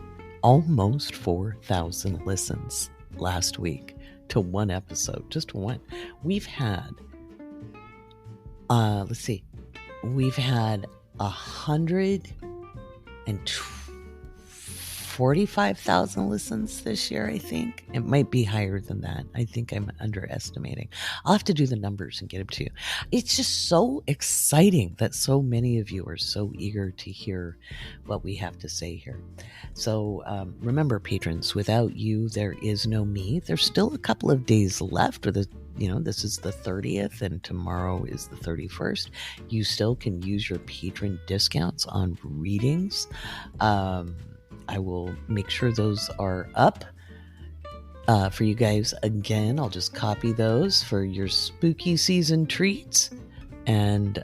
listens last week to one episode, just one. We've had, we've had 145,000 listens this year, I think. It might be higher than that. I think I'm underestimating. I'll have to do the numbers and get them to you. It's just so exciting that so many of you are so eager to hear what we have to say here. So remember, patrons, without you, there is no me. There's still a couple of days left for this is the 30th and tomorrow is the 31st. You still can use your patron discounts on readings. I will make sure those are up for you guys again. I'll just copy those for your spooky season treats. And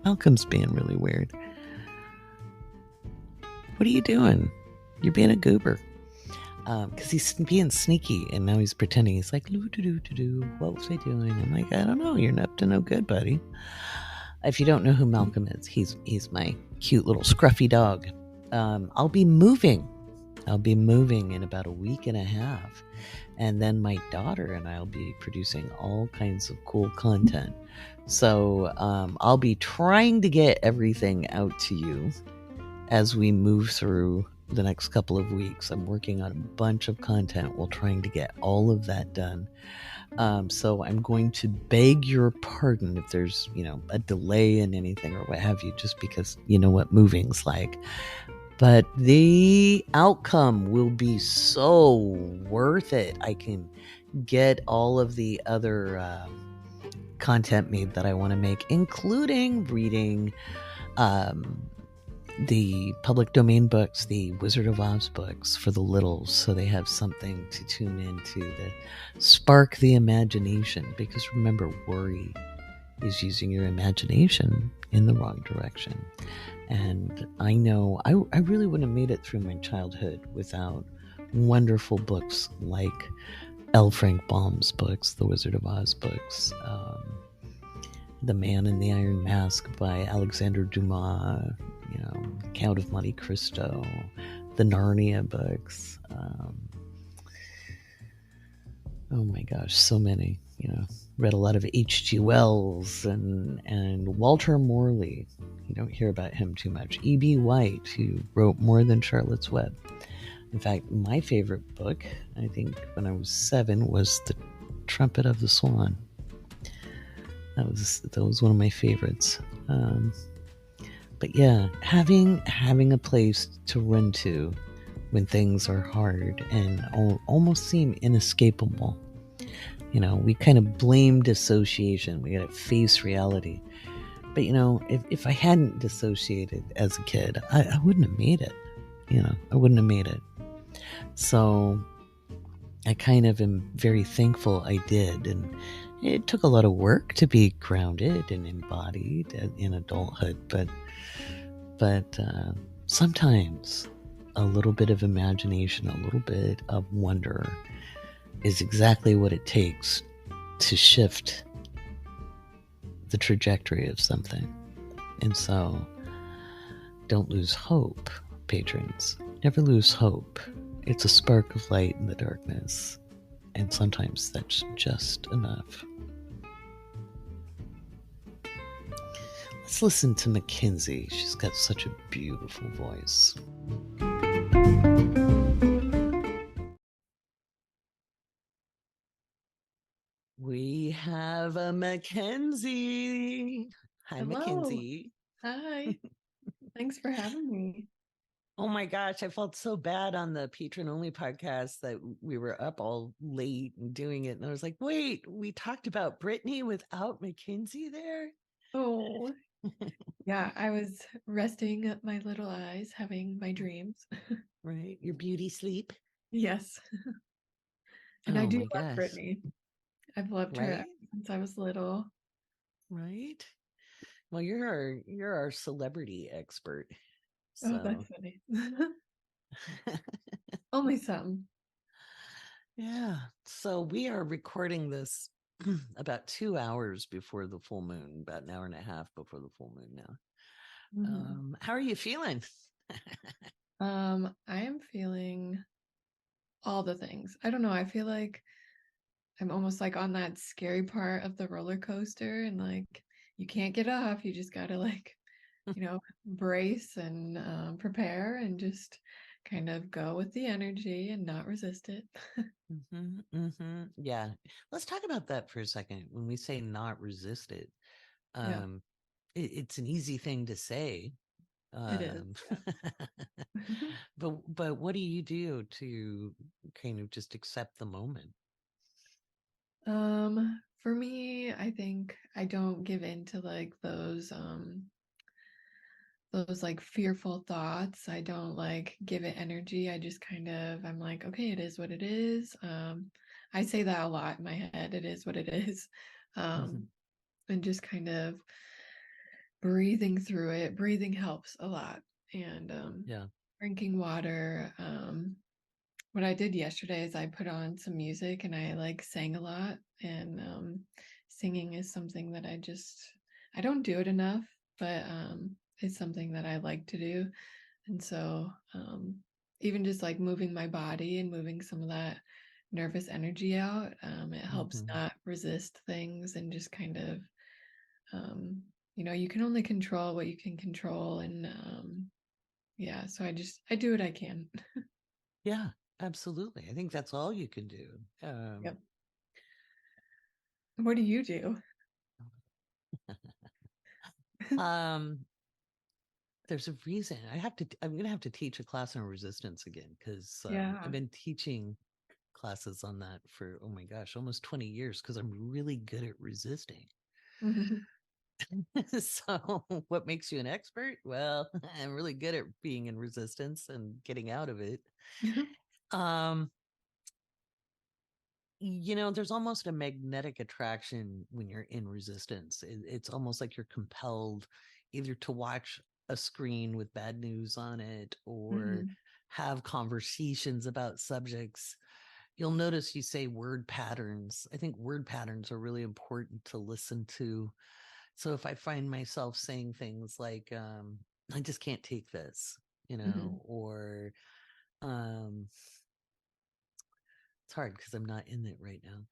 Malcolm's being really weird. What are you doing? You're being a goober. Because he's being sneaky, and now he's pretending. He's like, what was I doing? I'm like, I don't know. You're up to no good, buddy. If you don't know who Malcolm is, he's my cute little scruffy dog. I'll be moving in about a week and a half. And then my daughter and I will be producing all kinds of cool content. So I'll be trying to get everything out to you as we move through the next couple of weeks. I'm working on a bunch of content while trying to get all of that done. So I'm going to beg your pardon if there's, a delay in anything or what have you, just because you know what moving's like. But the outcome will be so worth it. I can get all of the other content made that I want to make, including reading the public domain books, the Wizard of Oz books for the littles, so they have something to tune into that spark the imagination. Because remember, worry is using your imagination in the wrong direction. And I know I really wouldn't have made it through my childhood without wonderful books like L. Frank Baum's books, the Wizard of Oz books, The Man in the Iron Mask by Alexander Dumas, Count of Monte Cristo, the Narnia books. Oh my gosh, so many. Read a lot of H.G. Wells and Walter Morley. You don't hear about him too much. E.B. White, who wrote more than Charlotte's Web. In fact, my favorite book, I think when I was 7, was The Trumpet of the Swan. That was one of my favorites. But yeah, having a place to run to when things are hard and almost seem inescapable. We kind of blame dissociation. We got to face reality. But if I hadn't dissociated as a kid, I wouldn't have made it. I wouldn't have made it. So I kind of am very thankful I did. And it took a lot of work to be grounded and embodied in adulthood. But sometimes a little bit of imagination, a little bit of wonder is exactly what it takes to shift the trajectory of something. And so don't lose hope, patrons. Never lose hope. It's a spark of light in the darkness. And sometimes that's just enough. Let's listen to Mackenzie. She's got such a beautiful voice. We have a Mackenzie. Hi, Hello. Mackenzie. Hi. Thanks for having me. Oh my gosh, I felt so bad on the patron only podcast that we were up all late and doing it. And I was like, wait, we talked about Britany without Mackenzie there? Oh, yeah, I was resting my little eyes, having my dreams. Right? Your beauty sleep. Yes. And I Oh do my love gosh. Brittany. I've loved her ever Right? since I was little. Right? Well, you're our celebrity expert. Oh, So that's funny. Only some. yeah. So we are recording this about 2 hours before the full moon, about an hour and a half before the full moon now. Mhm. How are you feeling? I am feeling all the things. I don't know. I feel like I'm almost like on that scary part of the roller coaster and like you can't get off. You just gotta like brace and prepare and just kind of go with the energy and not resist it. Yeah. Let's talk about that for a second. When we say not resist it, Yeah, um, it's an easy thing to say. it is. Um, Yeah. but what do you do to kind of just accept the moment? For me, I think I don't give in to like those like fearful thoughts. I don't like give it energy. I just kind of I'm like, okay, it is what it is. I say that a lot in my head. It is what it is. Mhm. Um, and just kind of breathing through it. Breathing helps a lot. And Yeah. drinking water. What I did yesterday is I put on some music and I like sang a lot. And singing is something that I don't do it enough, but it's something that I like to do. And so even just like moving my body and moving some of that nervous energy out, it helps hmm not resist things and just kind of um, you can only control what you can control. And yeah, so I do what I can. Yeah, absolutely. I think that's all you can do. Yep. What do you do? Um, there's a reason I'm going to have to teach a class on resistance again because I've Yeah. been teaching classes on that for, oh my gosh, almost 20 years because I'm really good at resisting. Mhm. So, what makes you an expert? Well, I'm really good at being in resistance and getting out of it. Um, there's almost a magnetic attraction when you're in resistance. It's almost like you're compelled either to watch a screen with bad news on it or Mhm. have conversations about subjects. You'll notice you say word patterns. I think word patterns are really important to listen to. So if I find myself saying things like, I just can't take this, Mhm. or um, it's hard because I'm not in it right now.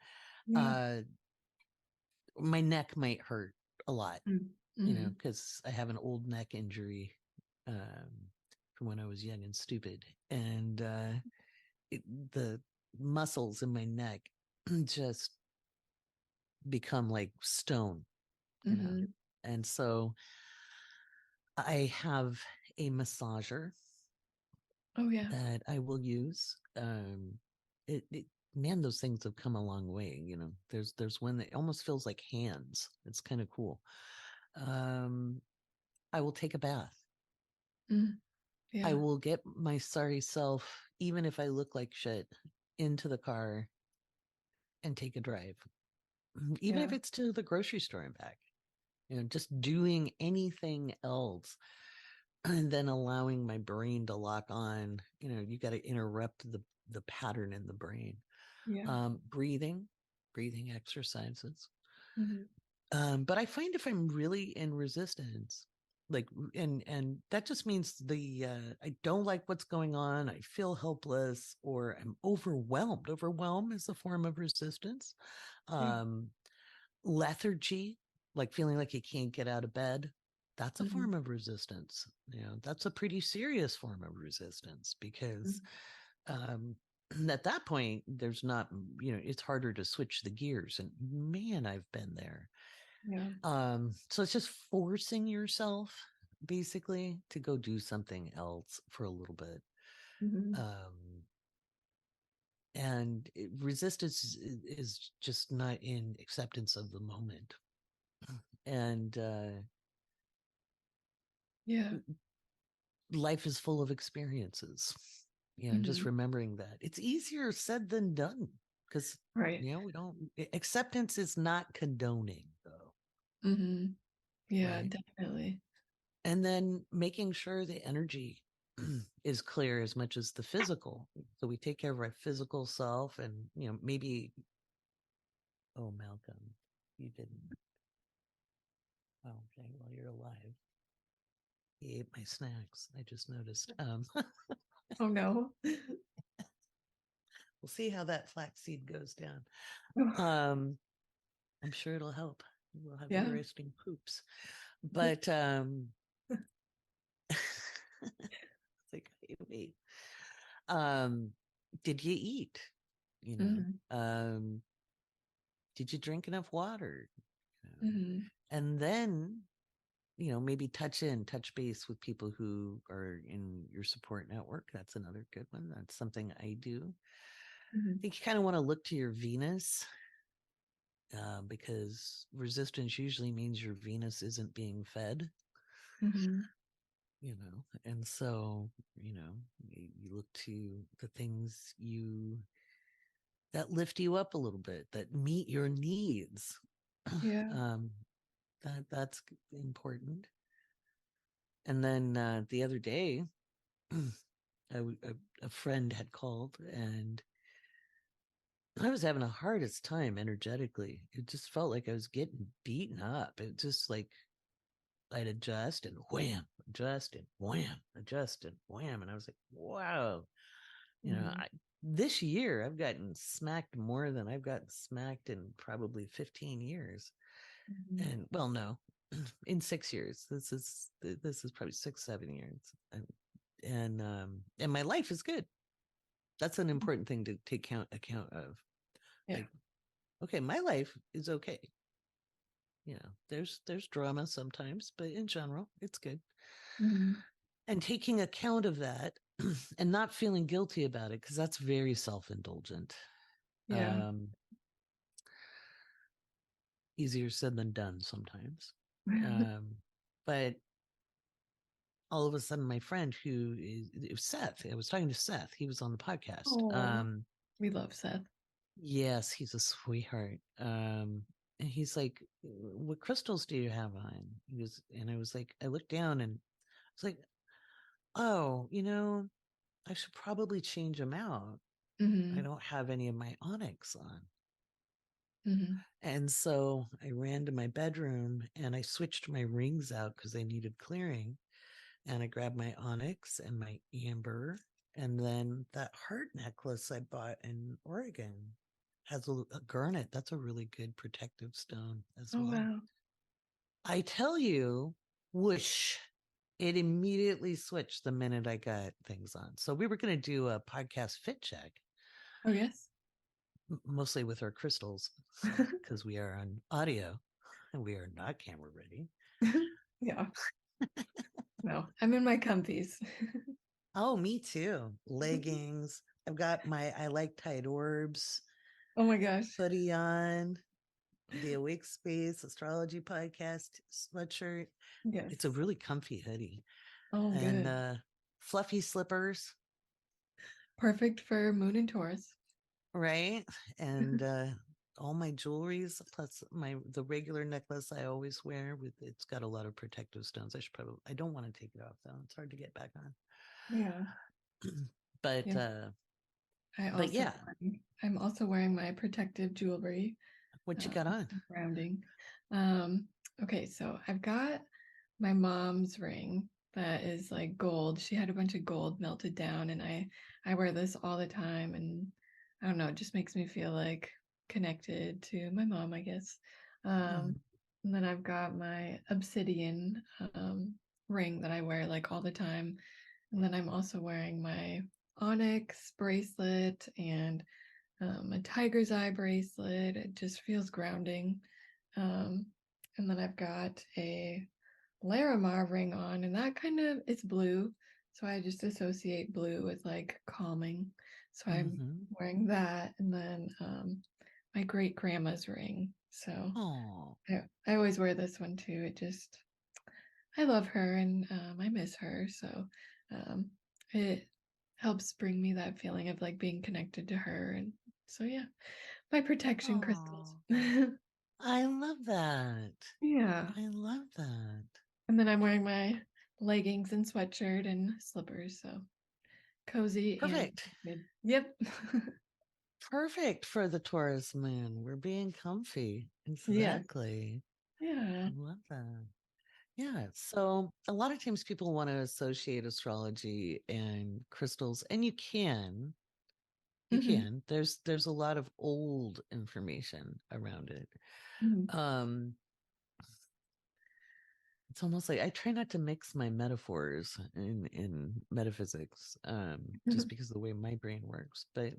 Yeah. My neck might hurt a lot, Mhm. because I have an old neck injury from when I was young and stupid. And the muscles in my neck just become like stone, you know. Mhm. And so I have a massager Oh yeah. that I will use. Man, those things have come a long way. There's one that almost feels like hands. It's kind of cool. Um, I will take a bath. Mm. I Yeah. will get my sorry self, even if I look like shit, into the car and take a drive, even if Yeah. it's to the grocery store and back. Just doing anything else and then allowing my brain to lock on. You got to interrupt the pattern in the brain. Yeah. Breathing exercises. Mhm. But I find if I'm really in resistance, like, and that just means I don't like what's going on. I feel helpless, or I'm overwhelmed. Overwhelm is a form of resistance. Yeah. Um, Lethargy, like feeling like you can't get out of bed. That's a Mhm. form of resistance. That's a pretty serious form of resistance because Mhm. um, at that point, there's not, it's harder to switch the gears. And man, I've been there. Yeah. So it's just forcing yourself basically to go do something else for a little bit. Mm-hmm. Um, and resistance is just not in acceptance of the moment. And Yeah. life is full of experiences. Just Mm-hmm. remembering that it's easier said than done because Right. we don't acceptance is not condoning though, Mm-hmm. Yeah, right? definitely. And then making sure the energy is clear as much as the physical. So we take care of our physical self and maybe oh Malcolm, you didn't. Oh, okay, well you're alive. He ate my snacks. I just noticed. Oh no. We'll see how that flaxseed goes down. I'm sure it'll help. We'll have Yeah. interesting poops. But it's like, wait. Did you eat? You Mm-hmm. know, did you drink enough water? Mm-hmm. And then, maybe touch base with people who are in your support network. That's another good one. That's something I do. Mm-hmm. I think you kind of want to look to your Venus because resistance usually means your Venus isn't being fed, Mm-hmm. and so, you look to the things that lift you up a little bit, that meet your needs. Yeah. um, that's important. And then the other day, a friend had called, and I was having the hardest time energetically. It just felt like I was getting beaten up. It just like I'd adjust and wham, adjust and wham, adjust and wham. And I was like, wow, Mm-hmm. this year I've gotten smacked more than I've gotten smacked in probably 15 years. Mm-hmm. And well, no, in 6 years. This is probably 6, 7 years. And my life is good. That's an important thing to take account of. Yeah. Like, okay, my life is okay. There's drama sometimes, but in general, it's good. Mm-hmm. And taking account of that and not feeling guilty about it, because that's very self-indulgent. Yeah. um Easier said than done sometimes. um but all of a sudden my friend who is it was Seth, I was talking to Seth, he was on the podcast. Oh, we love Seth. Yes, he's a sweetheart. And he's like, what crystals do you have on? And I was like, I looked down and I was like, oh, I should probably change them out. I Mm-hmm. don't have any of my onyx on. Mm-hmm. And so I ran to my bedroom and I switched my rings out because they needed clearing. And I grabbed my onyx and my amber. And then that heart necklace I bought in Oregon has a garnet. That's a really good protective stone as Oh well. wow. I tell you, whoosh, it immediately switched the minute I got things on. So we were going to do a podcast fit check, Oh yes. mostly with our crystals, because we are on audio and we are not camera ready. Yeah. No, I'm in my comfies. Oh, me too. Leggings. I've got my I like tight orbs Oh my gosh. hoodie on, the Awake Space Astrology Podcast sweatshirt. Yes. It's a really comfy hoodie. Oh, And good. fluffy slippers, Perfect for Moon and Taurus. right? And all my jewelries, plus the regular necklace I always wear, with it's got a lot of protective stones. I don't want to take it off though. It's hard to get back on. Yeah. but Yeah. I but also yeah, I'm also wearing my protective jewelry. what you got on? Grounding. Um, okay, so I've got my mom's ring that is like gold. She had a bunch of gold melted down, and I wear this all the time, and I don't know, it just makes me feel like connected to my mom, I guess. Mm. And then I've got my obsidian ring that I wear like all the time. And then I'm also wearing my onyx bracelet and a tiger's eye bracelet. It just feels grounding. Um, and then I've got a Larimar ring on, and that kind of, it's blue, so I just associate blue with like calming. So I'm wearing that, and then my great grandma's ring. So Oh, I always wear this one too. I love her, and I miss her. So it helps bring me that feeling of like being connected to her. And so, yeah, my protection crystals. oh, I love that. Yeah. I love that. And then I'm wearing my leggings and sweatshirt and slippers. So cozy and Perfect. good. Yep. Perfect for the Taurus moon. We're being comfy. Yeah. Exactly. Yeah. I love that. Yeah. So a lot of times people want to associate astrology and crystals, and you can. You Hmm. can. There's a lot of old information around it. Hmm. Um, it's almost like I try not to mix my metaphors in metaphysics, just because of the way my brain works. But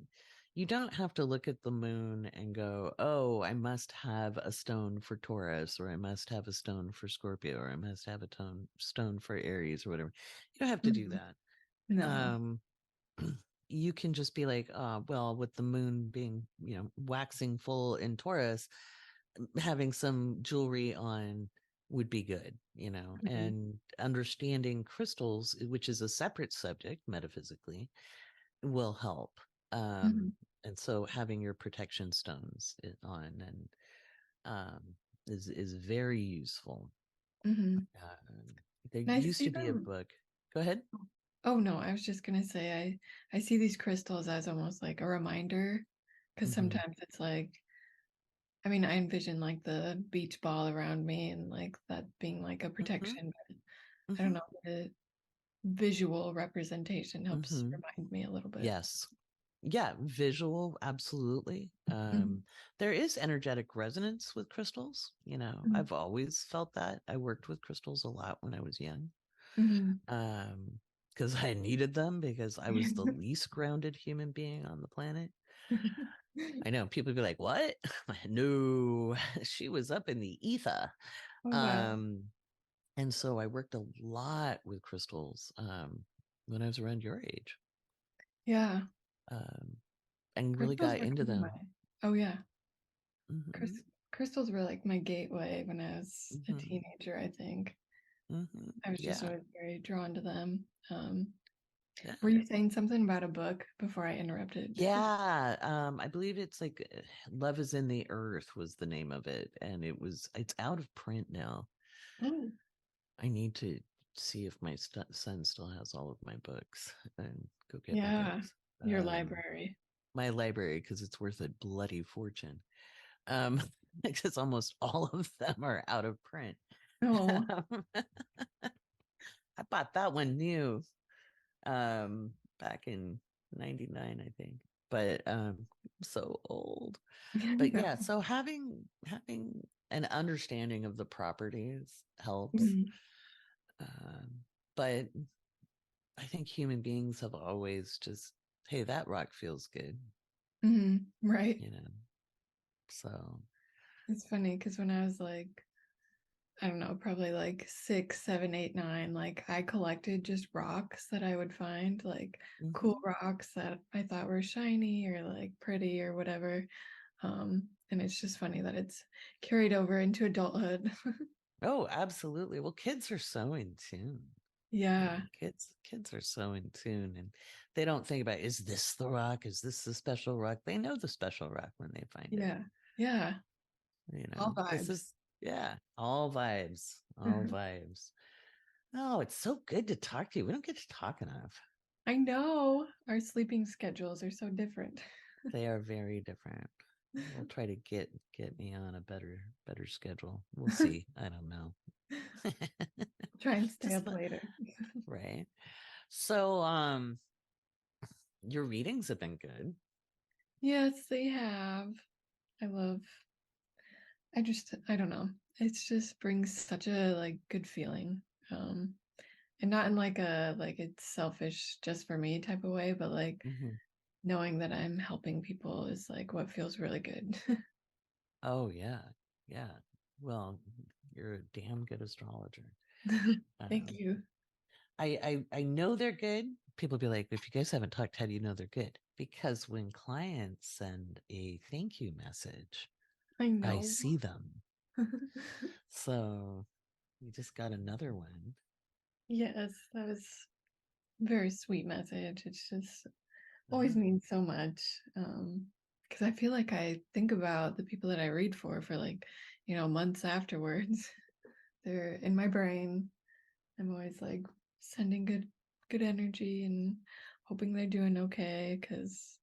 you don't have to look at the moon and go, "Oh, I must have a stone for Taurus, or I must have a stone for Scorpio, or I must have a stone for Aries, or whatever." You don't have to do that. No. Um, you can just be like, well, with the moon being, waxing full in Taurus, having some jewelry on would be good, Hmm. and understanding crystals, which is a separate subject metaphysically, will help. Um, Hmm. and so having your protection stones on and um, is very useful. Hmm. Uh, there And I used see to be a them. book. Go ahead. Oh no, I was just gonna say I see these crystals as almost like a reminder, because Mm-hmm. sometimes it's like, I mean, I envision like the beach ball around me and like that being like a Mm-hmm. protection, but I don't Mm-hmm. know, the visual representation helps Mm-hmm. remind me a little bit. Yes. Yeah, visual, absolutely. Mhm. There is energetic resonance with crystals. Mhm. I've always felt that. I worked with crystals a lot when I was young. Mhm. Because I needed them because I was the least grounded human being on the planet. I know people be like, "What?" No, she was up in the ether. Oh wow. Um, and so I worked a lot with crystals when I was around your age. Yeah. Um, and really Crystals got were into kind of my, them. oh yeah. Hmm. Crystals were like my gateway when I was a Hmm. teenager, I think. I was just Yeah. always very drawn to them. Yeah. Were you saying something about a book before I interrupted? Yeah. I believe it's like Love is in the Earth was the name of it. And it's out of print now. Oh, I need to see if my son still has all of my books and go get my yeah. books. Your library. My library, because it's worth a bloody fortune. Um, because almost all of them are out of print. Oh. I bought that one new back in 99, I think. But so old. But No. yeah, so having an understanding of the properties helps. Mhm. Um, but I think human beings have always just, hey, that rock feels good, Mhm. Right. you know. So, It's funny because when I was like, I don't know, probably like 6, 7, 8, 9, like I collected just rocks that I would find, like cool mhm. rocks that I thought were shiny or like pretty or whatever. And it's just funny that it's carried over into adulthood. Oh, absolutely. Well, kids are so in tune. Yeah. Kids are so in tune, and they don't think about, is this the rock? Is this the special rock? They know the special rock when they find it. Yeah. Yeah. All This vibes. is, yeah, all vibes, all vibes. Oh, it's so good to talk to you. We don't get to talk enough. I know our sleeping schedules are so different. They are very different. We'll try to get me on a better schedule. We'll see. I don't know. Try and stay Just up later. right. So, your readings have been good. Yes, they have. I love, I don't know. It's just brings such a like good feeling. Um, and not in like a like it's selfish just for me type of way, but like Hmm. knowing that I'm helping people is like what feels really good. Oh yeah, yeah. Well, You're a damn good astrologer. Thank Um, you. I know they're good. People be like, if you guys haven't talked, how do you know they're good? Because when clients send a thank you message, I I know. see them. So we just got another one. Yes, that was a very sweet message. It's just always Uh-huh. means so much. Because I feel like I think about the people that I read for like, months afterwards. They're in my brain. I'm always like sending good energy and hoping they're doing okay. Because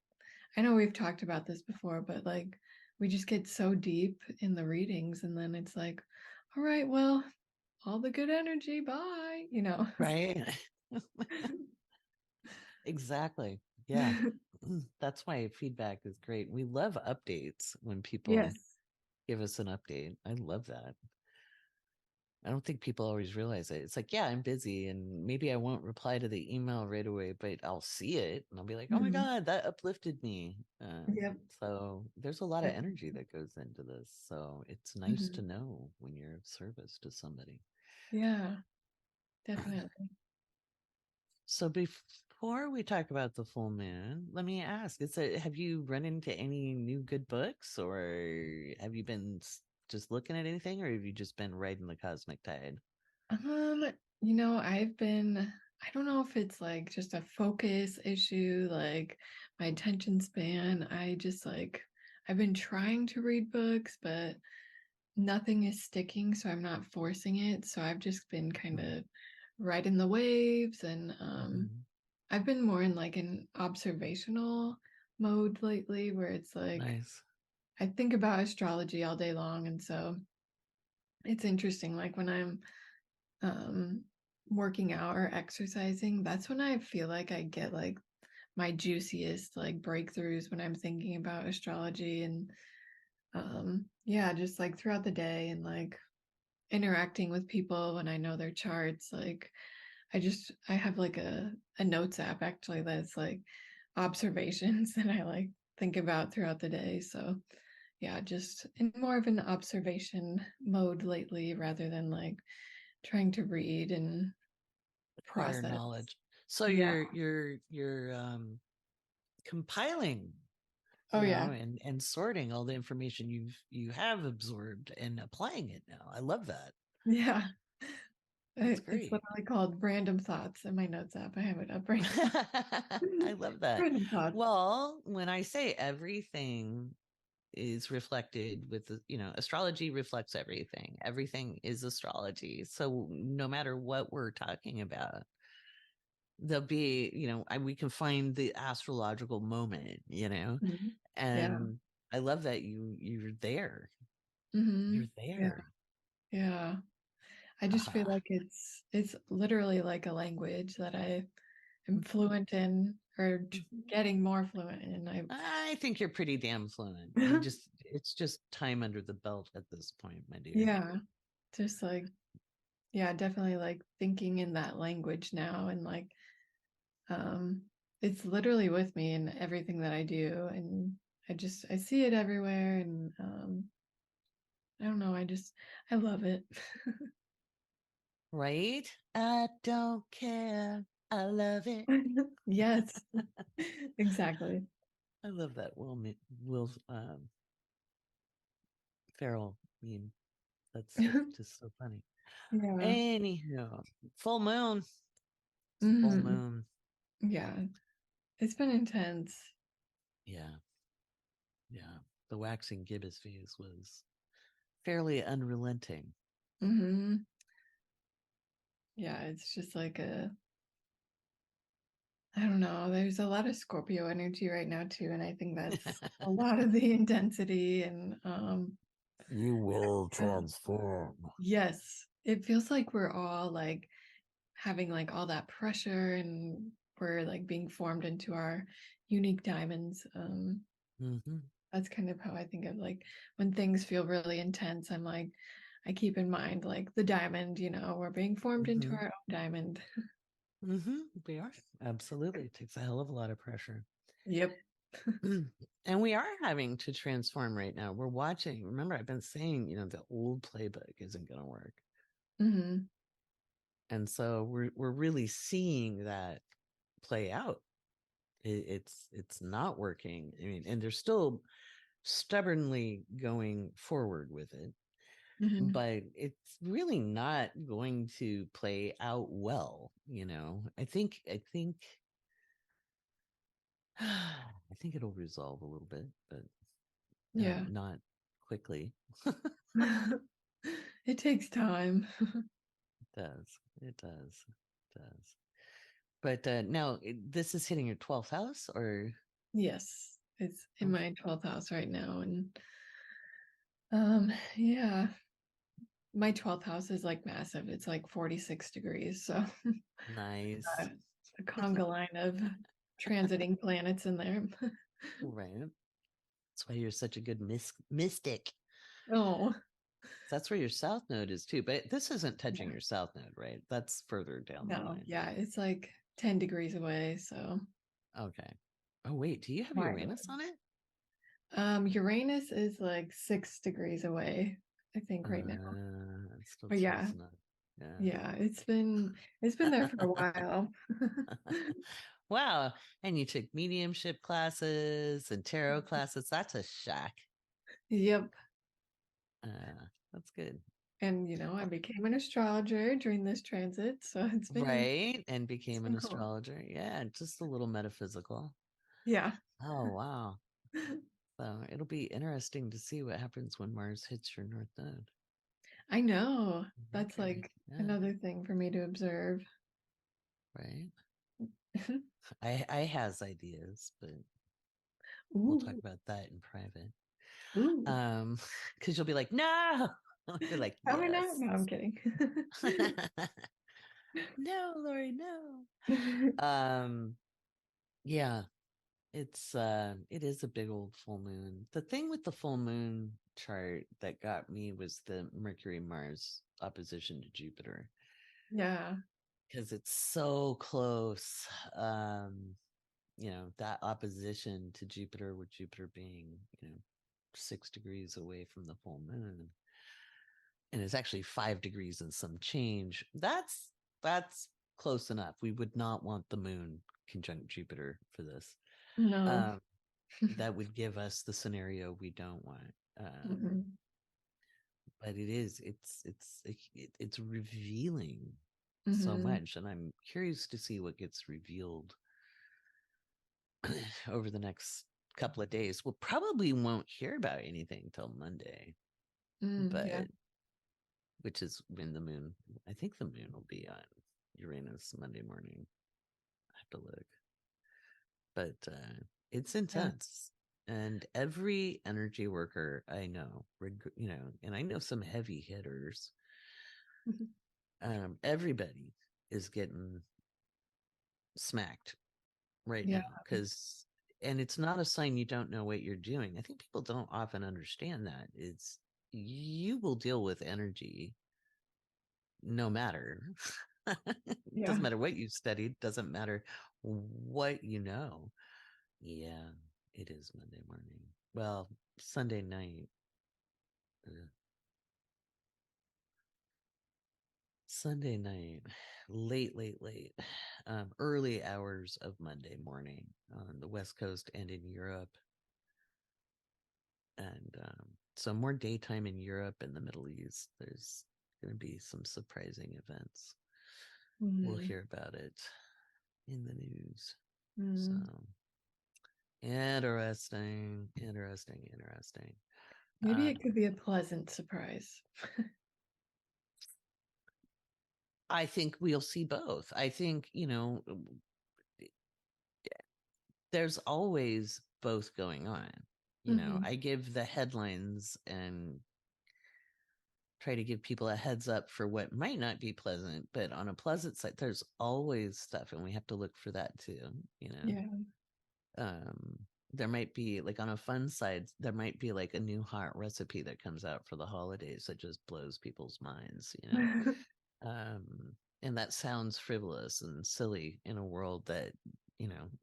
I know we've talked about this before, but like we just get so deep in the readings, and then it's like, all right, well, all the good energy, bye. Right? Exactly. Yeah. That's why feedback is great. We love updates when people Yes. give us an update. I love that. I don't think people always realize it. It's like, yeah, I'm busy and maybe I won't reply to the email right away, but I'll see it and I'll be like, oh my Mhm. God, that uplifted me. Yep. So there's a lot of energy Definitely. that goes into this. So it's nice to Mhm. know when you're of service to somebody. Yeah, definitely. So before we talk about the full moon, let me ask, have you run into any new good books or have you been just looking at anything or have you just been riding the cosmic tide? Um, I don't know if it's like just a focus issue, like my attention span. I've been trying to read books, but nothing is sticking, so I'm not forcing it. So I've just been kind of riding the waves, and Mm-hmm. I've been more in like an observational mode lately, where it's like Nice. I think about astrology all day long, and so it's interesting. Like when I'm um working out or exercising, that's when I feel like I get like my juiciest like breakthroughs when I'm thinking about astrology, and yeah, just like throughout the day and like interacting with people when I know their charts. Like I have like a notes app actually that's like observations that I like think about throughout the day. So yeah, just in more of an observation mode lately rather than like trying to read and Acquire process. knowledge. So Yeah. you're compiling, Oh yeah. and sorting all the information you have absorbed and applying it now. I love that. Yeah. That's It's great. literally called Random Thoughts in my notes app. I have it up right now. I love that. Random Thoughts. Well, when I say everything is reflected with astrology reflects everything. Everything is astrology. So no matter what we're talking about, there'll be, we can find the astrological moment. Mhm. Yeah. And I love that you're there. Hmm. You're Yeah. there. Yeah. I just feel Haha. like it's literally like a language that I am fluent in, or getting more fluent in. I think you're pretty damn fluent. It's just time under the belt at this point, my dear. Yeah, just like yeah, definitely like thinking in that language now, and like um it's literally with me in everything that I do, and I see it everywhere, and I don't know, I love it. Right? I don't care. I love it. Yes, exactly. I love that Will Ferrell meme. That's just so funny. Yeah. Anywho, full moon. Full Hmm. moon. Yeah, it's been intense. Yeah, yeah. The waxing gibbous phase was fairly unrelenting. Hmm. Yeah, it's just like I don't know, there's a lot of Scorpio energy right now too, and I think that's a lot of the intensity, and You will uh, transform. yes, it feels like we're all like having like all that pressure, and we're like being formed into our unique diamonds. Mm-hmm. That's kind of how I think of like when things feel really intense. I'm like, I keep in mind like the diamond, we're being formed into Mm-hmm. our own diamond. Mm-hmm. We are. Absolutely. It takes a hell of a lot of pressure. Yep. And we are having to transform right now. We're watching. Remember, I've been saying, the old playbook isn't going to work. Mm-hmm. And so we're really seeing that play out. It's not working. I mean, and they're still stubbornly going forward with it, Mm-hmm. but it's really not going to play out well. I think it'll resolve a little bit, but Yeah. not quickly. It takes time. It does. It does. It does. But now this is hitting your 12th house, or Yes, it's in oh, my 12th house right now. And yeah, my 12th house is like massive. It's like 46 degrees. So nice. a conga line of transiting planets in there. Right. That's why you're such a good mystic. Oh, That's where your south node is too. But this isn't touching your south node, right? That's further down the no, line. yeah, it's like 10 degrees away. So Okay. Oh wait, do you have my Uranus on it? Uranus is like 6 degrees away, I think, right now. It's still But yeah, close enough. yeah, it's been there for a while. Wow. And you took mediumship classes and tarot classes. That's a shack. Yep. That's good. And I became an astrologer during this transit, so Right. And it's became an been cool. astrologer. Yeah. Just a little metaphysical. Yeah. Oh, wow. So it'll be interesting to see what happens when Mars hits your North Node. I know. That's Mercury. like Yeah. another thing for me to observe. Right. I has ideas, but we'll talk Ooh. about that in private. Ooh. Because you'll be like, no. I'll be like, Probably not. yes. No, I'm kidding. No, Laurie, no. Yeah, it is a big old full moon. The thing with the full moon chart that got me was the Mercury Mars opposition to Jupiter, Yeah. because it's so close. That opposition to Jupiter, with Jupiter being, 6 degrees away from the full moon, and it's actually 5 degrees and some change. That's close enough. We would not want the moon conjunct Jupiter for this. No. Um, that would give us the scenario we don't want. Mhm. But it's revealing so Mhm. much, and I'm curious to see what gets revealed over the next couple of days. We'll probably won't hear about anything till Monday, Yeah. but which is when the moon, I think the moon will be on Uranus Monday morning. I have to look, but it's Yeah. intense. And every energy worker I know, and I know some heavy hitters, everybody is getting smacked right Yeah. now, and it's not a sign you don't know what you're doing. I think people don't often understand that. It's You will deal with energy no matter. Yeah. Doesn't matter what you studied, doesn't matter what you know. Yeah, it is Monday morning. Well, Sunday night. uh, Sunday night, late, early hours of Monday morning on the West Coast and in Europe. And so more daytime in Europe and the Middle East. There's going to be some surprising events. We'll Mhm. hear about it in the news. So Mhm. interesting. Maybe Uh, it could be a pleasant surprise. I think we'll see both. I think, there's always both going on. Mhm. I give the headlines and try to give people a heads up for what might not be pleasant, but on a pleasant side, there's always stuff, and we have to look for that too. Yeah. Um, there might be, like, on a fun side, there might be like a new hot recipe that comes out for the holidays that just blows people's minds. And that sounds frivolous and silly in a world that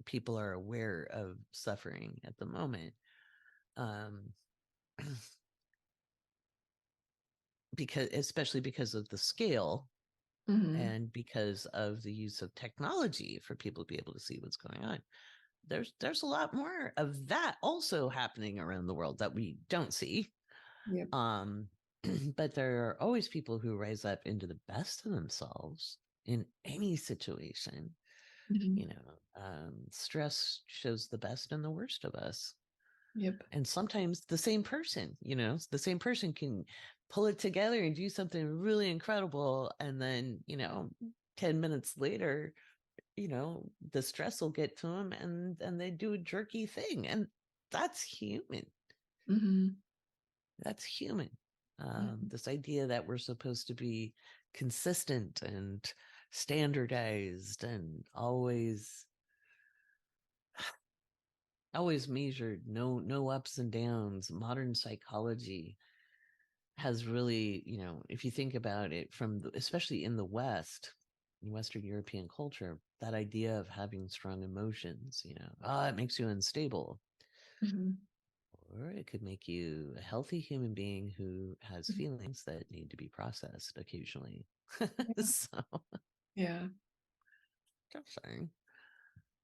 people are aware of suffering at the moment. Especially because of the scale Mm-hmm. and because of the use of technology for people to be able to see what's going on. There's a lot more of that also happening around the world that we don't see. Yep. But there are always people who rise up into the best of themselves in any situation. Mm-hmm. Stress shows the best and the worst of us. Yep. And sometimes the same person can pull it together and do something really incredible. And then, 10 minutes later, the stress will get to them and they do a jerky thing. And that's human. Mm-hmm. That's human. Mm-hmm. This idea that we're supposed to be consistent and standardized and always measured, no ups and downs. Modern psychology has really, if you think about it especially in the West, in Western European culture, that idea of having strong emotions, it makes you unstable. Mm-hmm. Or it could make you a healthy human being who has Mm-hmm. feelings that need to be processed occasionally. Yeah. So, Yeah. just saying.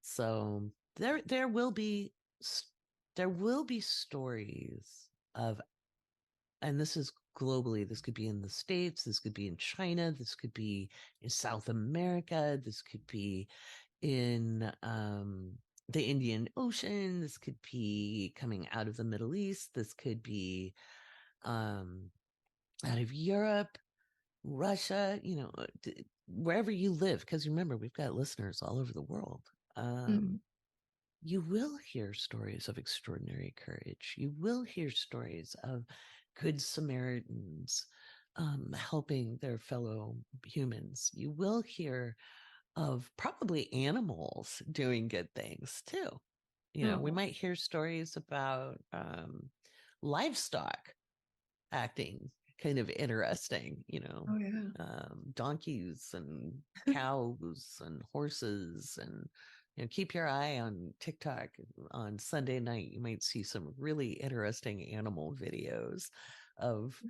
So there will be stories of, and this is globally, this could be in the States, this could be in China, this could be in South America, this could be in the Indian Ocean, this could be coming out of the Middle East, this could be um, out of Europe, Russia, wherever you live, because remember, we've got listeners all over the world. Mm-hmm. You will hear stories of extraordinary courage. You will hear stories of good Samaritans helping their fellow humans. You will hear of probably animals doing good things too. We Oh. might hear stories about livestock acting kind of interesting, Oh yeah. donkeys and cows and horses. And keep your eye on TikTok on Sunday night. You might see some really interesting animal videos of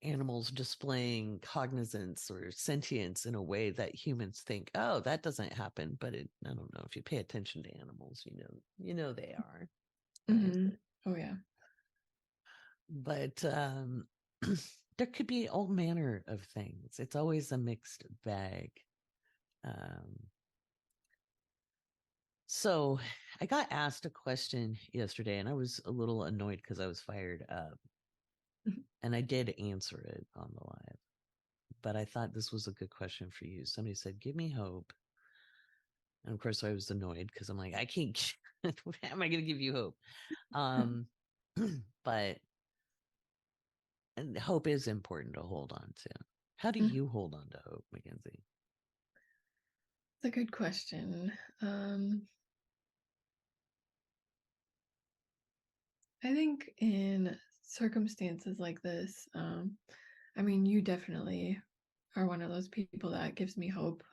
animals displaying cognizance or sentience in a way that humans think, oh, that doesn't happen. But I don't know, if you pay attention to animals, they are, right? Mm-hmm. Oh yeah. But there could be all manner of things. It's always a mixed bag. Um, so I got asked a question yesterday, and I was a little annoyed because I was fired up, and I did answer it on the live. But I thought this was a good question for you. Somebody said, "Give me hope," and of course I was annoyed because I'm like, I can't. How am I going to give you hope? Um, but and hope is important to hold on to. How do Mm-hmm. you hold on to hope, Mackenzie? It's a good question. I think in circumstances like this, I mean, you definitely are one of those people that gives me hope.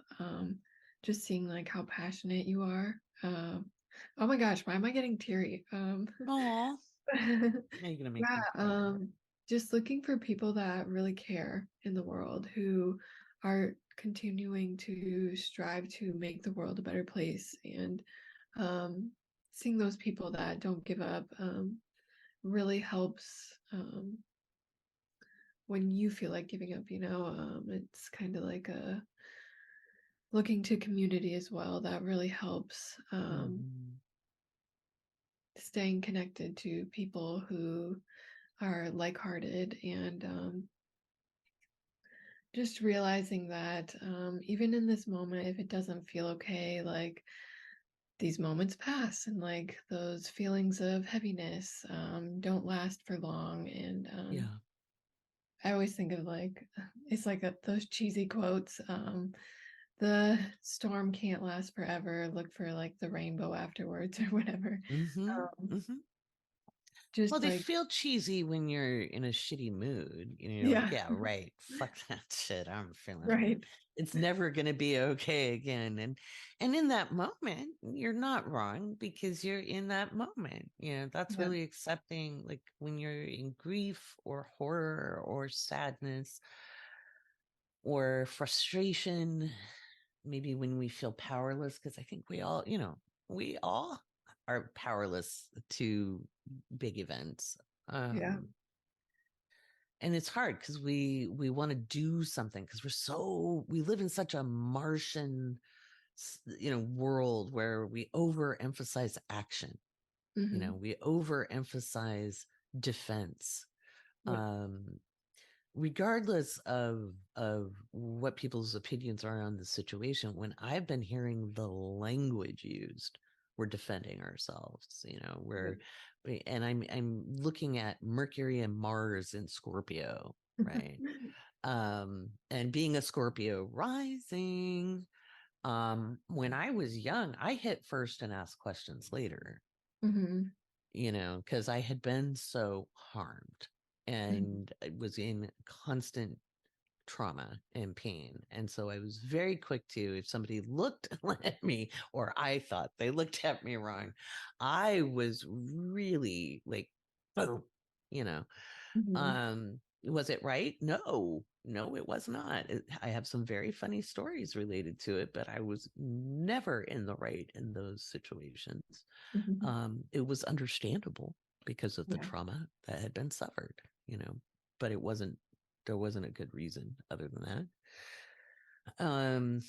Just seeing like how passionate you are. Oh my gosh, why am I getting teary? Oh, now you're gonna make Yeah, me cry. just looking for people that really care in the world, who are continuing to strive to make the world a better place, and seeing those people that don't give up really helps when you feel like giving up. It's kind of like a looking to community as well that really helps, Mm-hmm. staying connected to people who are like-hearted, and just realizing that even in this moment, if it doesn't feel okay, like these moments pass, and like those feelings of heaviness don't last for long. And Yeah. I always think of like, it's like those cheesy quotes, the storm can't last forever, look for like the rainbow afterwards, or whatever. Mm-hmm. um, Mm-hmm. Just Well, they like, feel cheesy when you're in a shitty mood. You're like, yeah, yeah, right. Fuck that shit. I'm feeling it. right. It's never gonna be okay again. And in that moment, you're not wrong because you're in that moment. That's Yeah. really accepting, like when you're in grief or horror or sadness or frustration, maybe when we feel powerless, because I think we all are powerless to big events. Yeah. Um, and it's hard because we want to do something because we live in such a Martian world where we overemphasize action. Hmm. We overemphasize defense. Yeah. um Regardless of what people's opinions are on the situation, when I've been hearing the language used, we're defending ourselves. Yeah. And I'm looking at Mercury and Mars in Scorpio, right? And being a Scorpio rising, when I was young, I hit first and asked questions later, Hmm. because I had been so harmed and I was in constant trauma and pain. And so I was very quick to, if somebody looked at me or I thought they looked at me wrong, I was really like, boom, you know. Hmm. Was it right? No, no, it was not. I have some very funny stories related to it, but I was never in the right in those situations. Hmm. It was understandable because of the Yeah. trauma that had been suffered, but there wasn't a good reason other than that.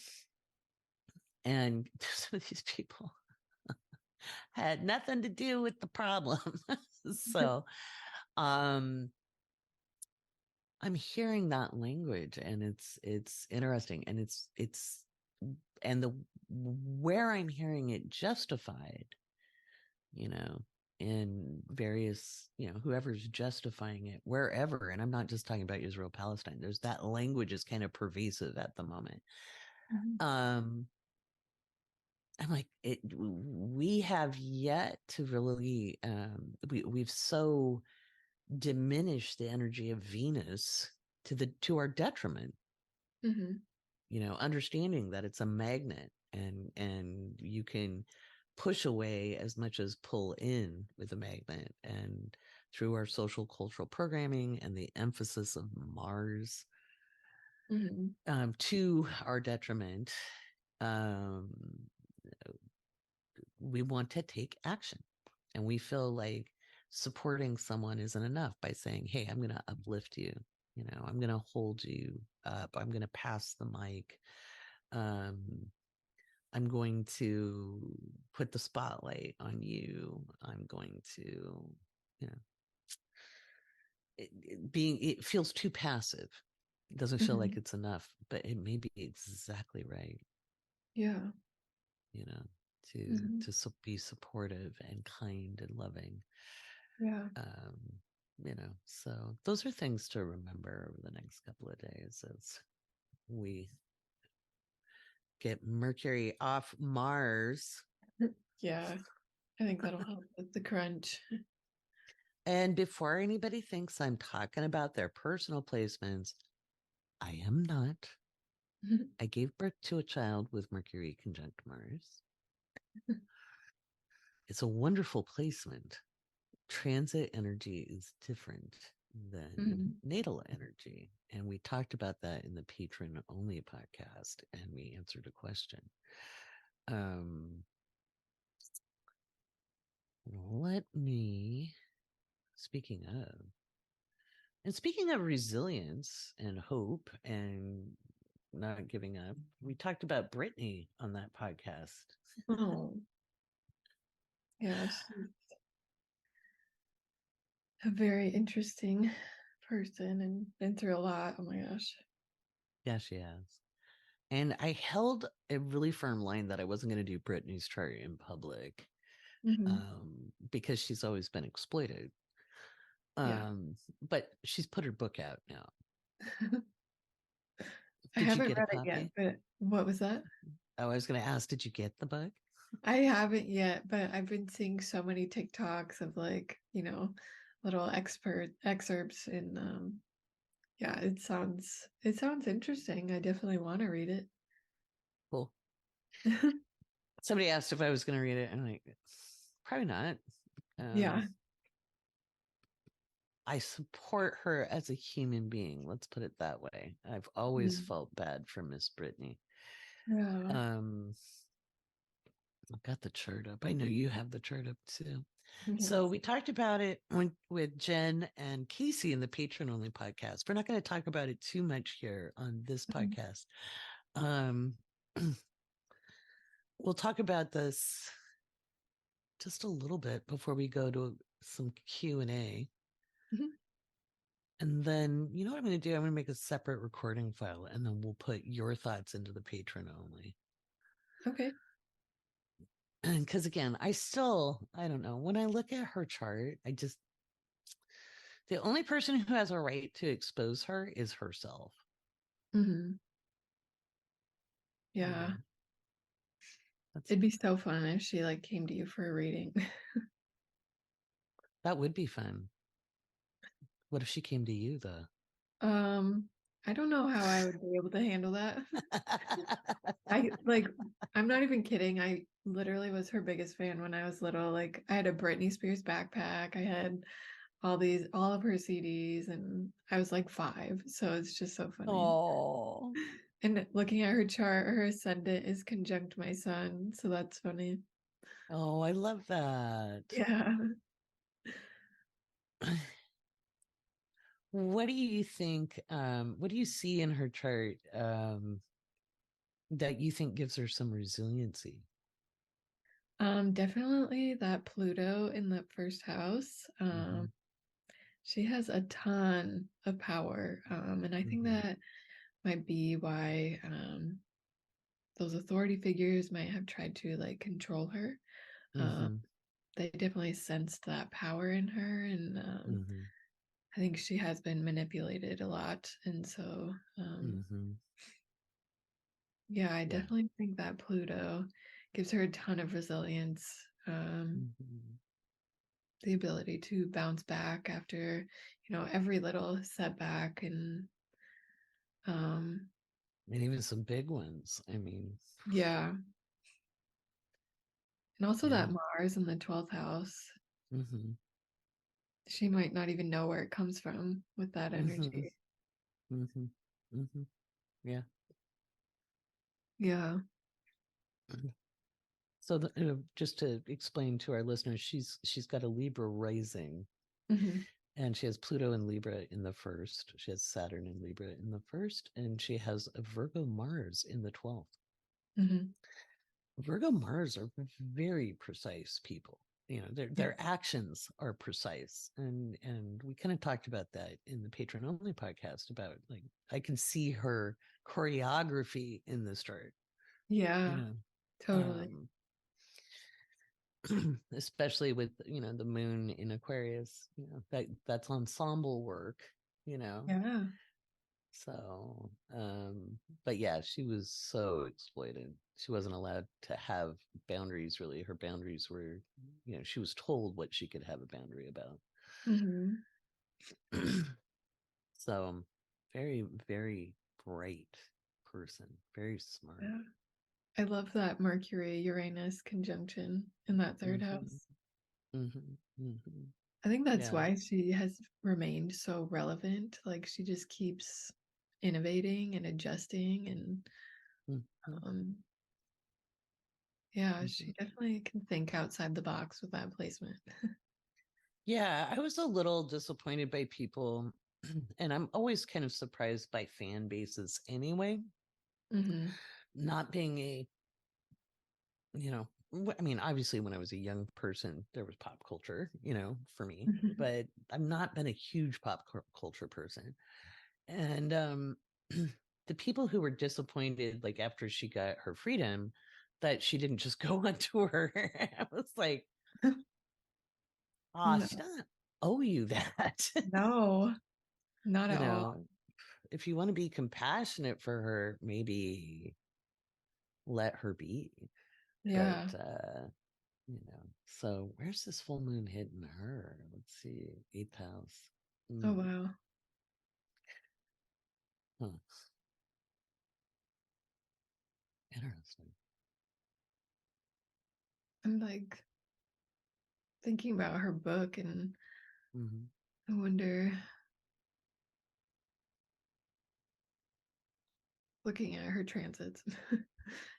And some of these people had nothing to do with the problem. So, um, I'm hearing that language and it's interesting and it's and the where I'm hearing it justified, you know, in various, whoever's justifying it wherever, and I'm not just talking about Israel Palestine. There's that language is kind of pervasive at the moment. Hmm. Um I'm like, we have yet to really we've so diminished the energy of Venus to our detriment, Hmm. understanding that it's a magnet and you can push away as much as pull in with a magnet. And through our social cultural programming and the emphasis of Mars, Hmm. to our detriment, um, we want to take action. And we feel like supporting someone isn't enough by saying, hey, I'm going to uplift you. I'm going to hold you up. I'm going to pass the mic. Um, I'm going to put the spotlight on you. I'm going to, you know, it feels too passive. It doesn't feel like Hmm. it's enough, but it may be exactly right, Yeah. you know, Hmm. be supportive and kind and loving. Yeah. Um, so those are things to remember over the next couple of days as we get Mercury off Mars. Yeah. I think that'll help with the crunch. And before anybody thinks I'm talking about their personal placements, I am not. I gave birth to a child with Mercury conjunct Mars. It's a wonderful placement. Transit energy is different than Hmm. natal energy. And we talked about that in the Patron only podcast, and we answered a question. Um, let me, speaking of, and speaking of resilience and hope and not giving up, we talked about Britany on that podcast. Oh, yeah. She's a very interesting person and been through a lot. Oh my gosh. Yeah, she has. And I held a really firm line that I wasn't going to do Britney's chart in public, Hmm. because she's always been exploited. Yeah. But she's put her book out now. I Did you haven't get a read it yet, copy? but what was that? Oh, I was going to ask, did you get the book? I haven't yet, but I've been seeing so many TikToks of like, little expert excerpts and yeah, it sounds interesting. I definitely want to read it. Cool. Somebody asked if I was going to read it, and I'm like, probably not. Yeah. I support her as a human being. Let's put it that way. I've always Mm. felt bad for Miss Britany. Yeah. I've got the chart up. I know you have the chart up too. So Yes. we talked about it with Jen and Casey in the Patron Only podcast. We're not going to talk about it too much here on this Mhm. podcast. Um, we'll talk about this just a little bit before we go to some Q&A. Mhm. And then, you know what I'm going to do? I'm going to make a separate recording file, and then we'll put your thoughts into the Patron Only. Okay. Because again, I don't know. When I look at her chart, the only person who has a right to expose her is herself. Hmm. You Yeah. know, It'd be so fun if she like came to you for a reading. that would be fun. What if she came to you though? I don't know how I would be able to handle that. I'm not even kidding. I literally was her biggest fan when I was little. Like I had a Britney Spears backpack. I had all of her CDs, and I was like 5. So it's just so funny. Oh, And looking at her chart, her ascendant is conjunct my sun. So that's funny. oh, I love that. Yeah. What do you think? What do you see in her chart that you think gives her some resiliency? Definitely that Pluto in that first house. Mm-hmm, She has a ton of power. And I think mm-hmm, that might be why those authority figures might have tried to like control her. Um, mm-hmm, they definitely sensed that power in her, and mm-hmm, I think she has been manipulated a lot. And so, mm-hmm. yeah, I Yeah. definitely think that Pluto gives her a ton of resilience, Mm-hmm. the ability to bounce back after, every little setback, and um, And even some big ones. I mean, yeah. And also yeah. that Mars in the 12th house, Mm-hmm. she might not even know where it comes from with that Mm-hmm. energy. Mm-hmm. Mm-hmm. Yeah. Yeah. So just to explain to our listeners, she's got a Libra rising, Hmm. and she has Pluto and Libra in the first. She has Saturn and Libra in the first, and she has a Virgo Mars in the 12th. Hmm. Virgo Mars are very precise people. You know, Yeah. their actions are precise, and we kind of talked about that in the Patron Only podcast about like I can see her choreography in this chart. You Yeah. know, Totally. um, especially with the moon in Aquarius, that's ensemble work, you know. Yeah. So but yeah, she was so exploited. She wasn't allowed to have boundaries really. Her boundaries were, she was told what she could have a boundary about. Hmm. So very, very bright person, very smart. Yeah. I love that Mercury Uranus conjunction in that third Mm-hmm, house. mm-hmm, mm-hmm. I think that's Yeah. why she has remained so relevant. Like she just keeps innovating and adjusting, and Mm-hmm, um yeah, mm-hmm. she definitely can think outside the box with that placement. Yeah, I was a little disappointed by people, and I'm always kind of surprised by fan bases anyway, Hmm. not being I mean, obviously when I was a young person, there was pop culture, for me, but I've not been a huge culture person. And the people who were disappointed, like after she got her freedom, that she didn't just go on tour, I was like, ah, No, she doesn't owe you that. no, not you at all. know, if you want to be compassionate for her, maybe let her be. Yeah. But so where's this full moon hitting her? Let's see, 8th house. Oh, wow. Huh. Interesting. I'm like thinking about her book, and I wonder, looking at her transits,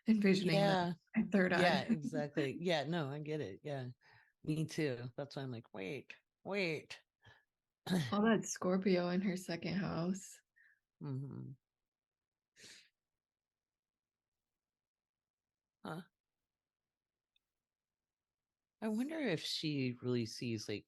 envisioning that Yeah. my third Yeah, eye. exactly. Yeah, no, I get it. Yeah. Me too. That's why I'm like, wait. All that Scorpio in her second house. Huh. I wonder if she really sees like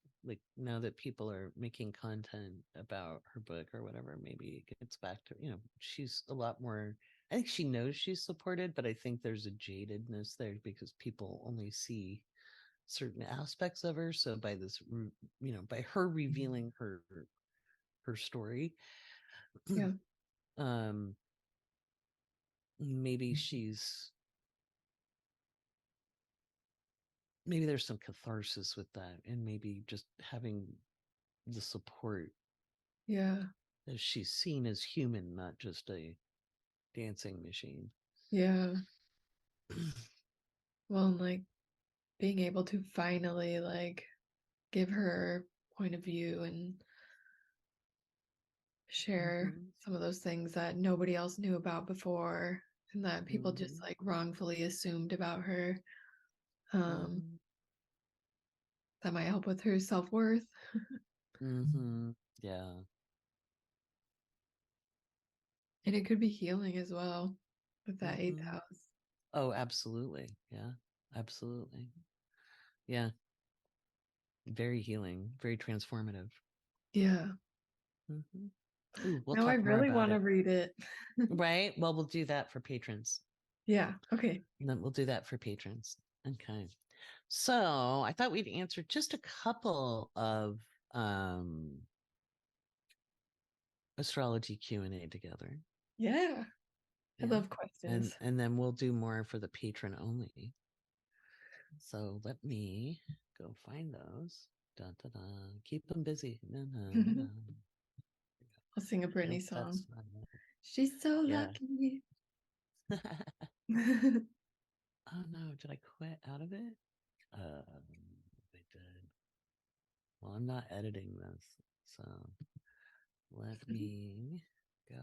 now that people are making content about her book or whatever, maybe it gets back to, she's a lot more, I think she knows she's supported, but I think there's a jadedness there because people only see certain aspects of her. So by this, by her revealing her story, Yeah. um, maybe there's some catharsis with that, and maybe just having the support. Yeah. As she's seen as human, not just a dancing machine. Yeah. Well, and like being able to finally like give her point of view and share some of those things that nobody else knew about before and that people just like wrongfully assumed about her. That might help with her self-worth. Yeah. And it could be healing as well with that eighth house. Oh, absolutely. Yeah, absolutely. Yeah. Very healing, very transformative. Yeah. Ooh, we'll Now I talk more really about want to it. read it. Right? Well, we'll do that for patrons. Yeah. Okay. And then we'll do that for patrons. Okay. So I thought we'd answer just a couple of astrology Q&A together. Yeah. I love And questions. then we'll do more for the patron only. So let me go find those. Dun, dun, dun. Keep them busy. Dun, dun, dun. I'll sing a Britney Nope, song. that's not it. She's so Yeah. lucky. Oh no, did I quit out of it? I did. Well, I'm not editing this, so let me go.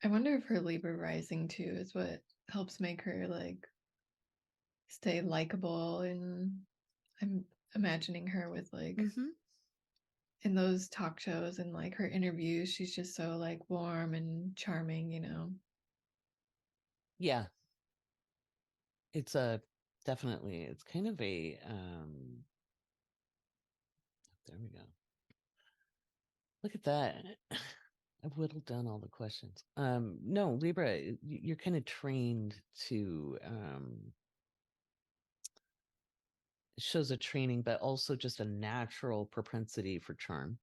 I wonder if her Libra rising too is what helps make her like stay likable. And I'm imagining her with like in those talk shows and like her interviews, she's just so like warm and charming, you know. Yeah, it's a definitely. It's kind of a. There we go. Look at that. I've whittled down all the questions. No, Libra, you're kind of trained to shows a training, but also just a natural propensity for charm.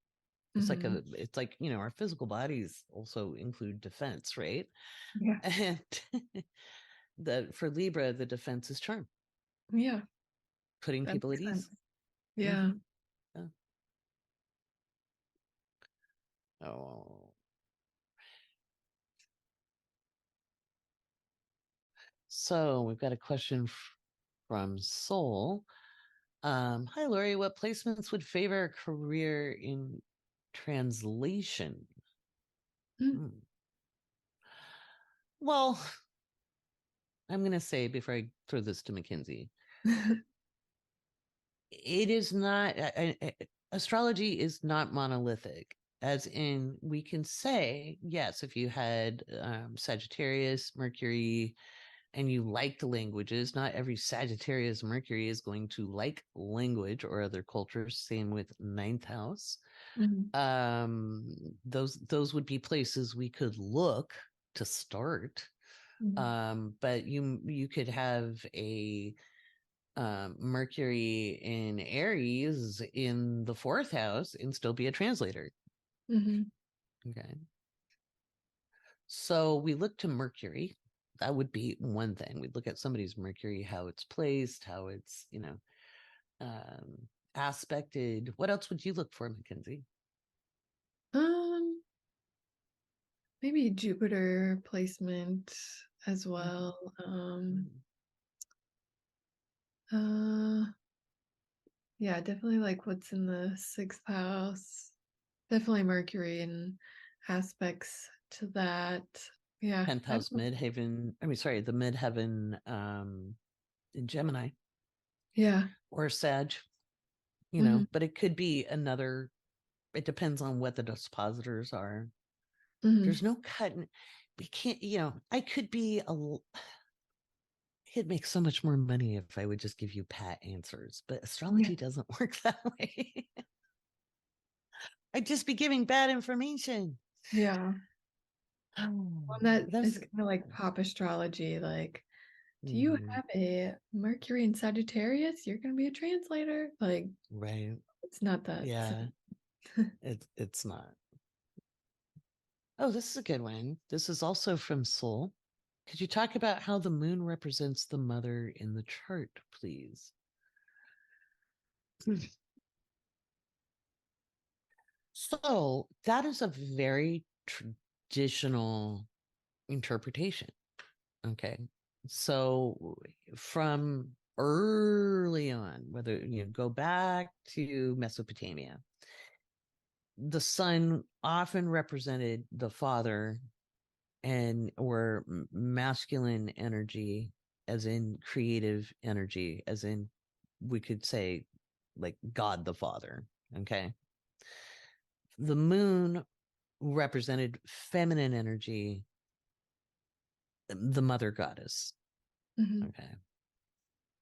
It's like it's like, our physical bodies also include defense, right? Yeah. And for Libra, the defense is charm. Yeah. Putting That people at makes ease. sense. Yeah. Yeah. Oh. So we've got a question from Soul. Hi, Laurie. What placements would favor a career in translation? Well, I'm going to say before I throw this to Mackenzie, it is not, astrology is not monolithic, as in we can say, yes, if you had Sagittarius, Mercury, and you liked languages, not every Sagittarius Mercury is going to like language or other cultures. Same with ninth house. Those would be places we could look to start. But you could have a Mercury in Aries in the fourth house and still be a translator. Okay. So we look to Mercury. That would be one thing. We'd look at somebody's Mercury, how it's placed, how it's, aspected. What else would you look for, Mackenzie? Um, Maybe Jupiter placement as well. Yeah, definitely like what's in the sixth house. Definitely Mercury and aspects to that. Yeah. 10th house midheaven. The midheaven in Gemini Yeah. or Sag, but it could be another. It depends on what the dispositors are. There's no cutting. We can't, I could be it'd make so much more money if I would just give you pat answers, but astrology doesn't work that way. I'd just be giving bad information. Yeah. Oh, One that is kind of like pop astrology. Like, do you have a Mercury in Sagittarius? You're going to be a translator. Like, right. it's not that. Yeah. It's not. Oh, this is a good one. This is also from Soul. Could you talk about how the moon represents the mother in the chart, please? So that is a very traditional interpretation. Okay. So from early on, whether you go back to Mesopotamia, the sun often represented the father and or masculine energy, as in creative energy, as in we could say like God the Father. Okay. The moon represented feminine energy, the mother goddess. Okay.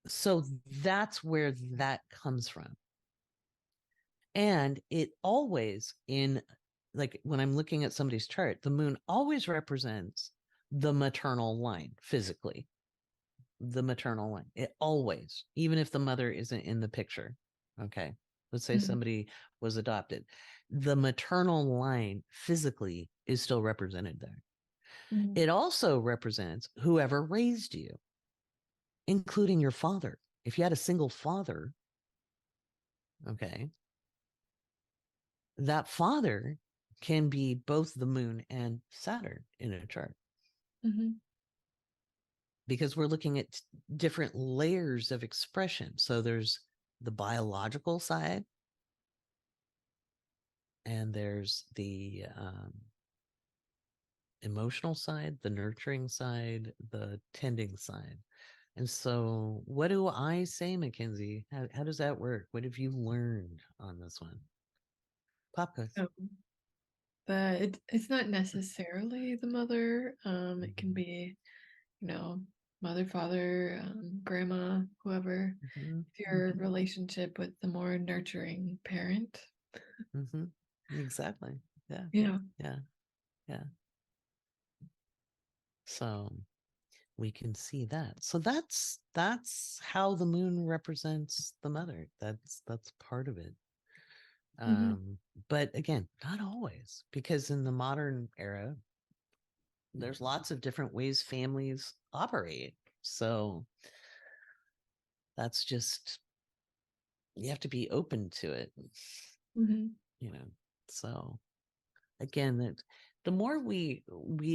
So that's where that comes from. And it always, in like when I'm looking at somebody's chart, the moon always represents the maternal line physically. The maternal line. It always, even if the mother isn't in the picture. Okay. Let's say somebody was adopted. The maternal line physically is still represented there. It also represents whoever raised you, including your father. If you had a single father, okay, that father can be both the moon and Saturn in a chart. Because we're looking at different layers of expression. So there's the biological side, and there's the emotional side, the nurturing side, the tending side. And so, what do I say, Mackenzie? How does that work? What have you learned on this one? Pop quiz. But it's not necessarily the mother. It can be, mother, father, grandma, whoever. If your relationship with the more nurturing parent. Exactly. Yeah. Yeah. Yeah. Yeah. So we can see that. So that's how the moon represents the mother. That's part of it. But again, not always, because in the modern era, there's lots of different ways families operate. So that's just, you have to be open to it. So again, the more we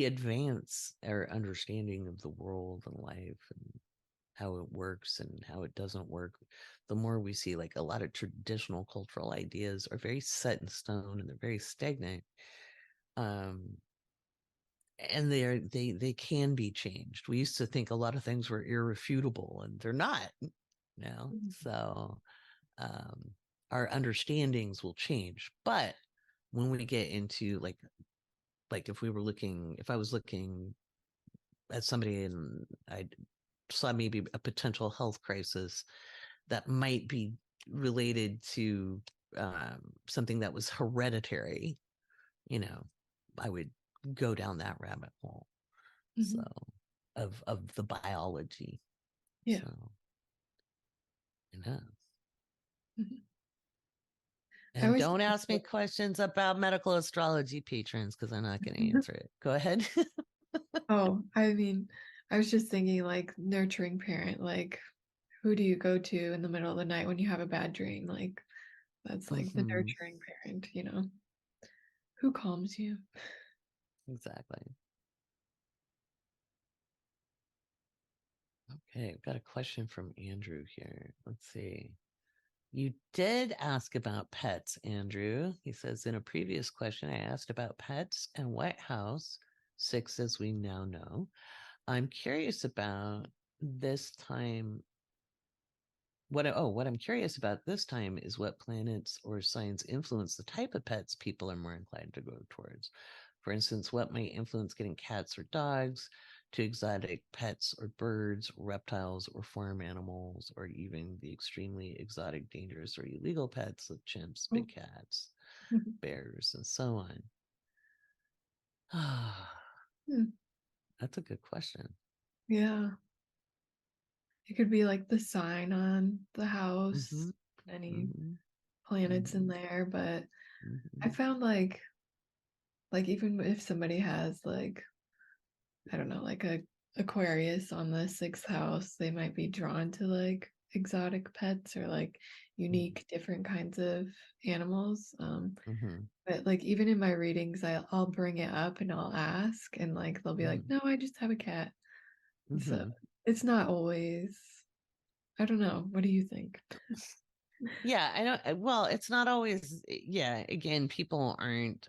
advance our understanding of the world and life and how it works and how it doesn't work, the more we see like a lot of traditional cultural ideas are very set in stone and they're very stagnant. And they can be changed. We used to think a lot of things were irrefutable, and they're not now. So our understandings will change. But when we get into like if I was looking at somebody and I saw maybe a potential health crisis that might be related to something that was hereditary, I would go down that rabbit hole. So of the biology. So, And don't ask me questions about medical astrology, patrons, because I'm not going to answer it. Go ahead. Oh, I mean, I was just thinking like nurturing parent, like who do you go to in the middle of the night when you have a bad dream? Like that's like the nurturing parent, you know, who calms you. Exactly. Okay, I've got a question from Andrew here. Let's see. You did ask about pets, Andrew. He says, in a previous question, I asked about pets and what house, 6 as we now know. I'm curious about this time. What I'm curious about this time is what planets or signs influence the type of pets people are more inclined to go towards. For instance, what might influence getting cats or dogs to exotic pets or birds, reptiles or farm animals, or even the extremely exotic, dangerous, or illegal pets like chimps, big cats, bears, and so on. That's a good question. Yeah. It could be like the sign on the house, any planets in there, but I found like even if somebody has like I don't know, like a Aquarius on the 6th house, they might be drawn to like exotic pets or like unique different kinds of animals. But like even in my readings, I'll bring it up and I'll ask, and like they'll be like, "No, I just have a cat." So it's not always. I don't know. What do you think? Yeah, I don't. Well, it's not always. Yeah, again, people aren't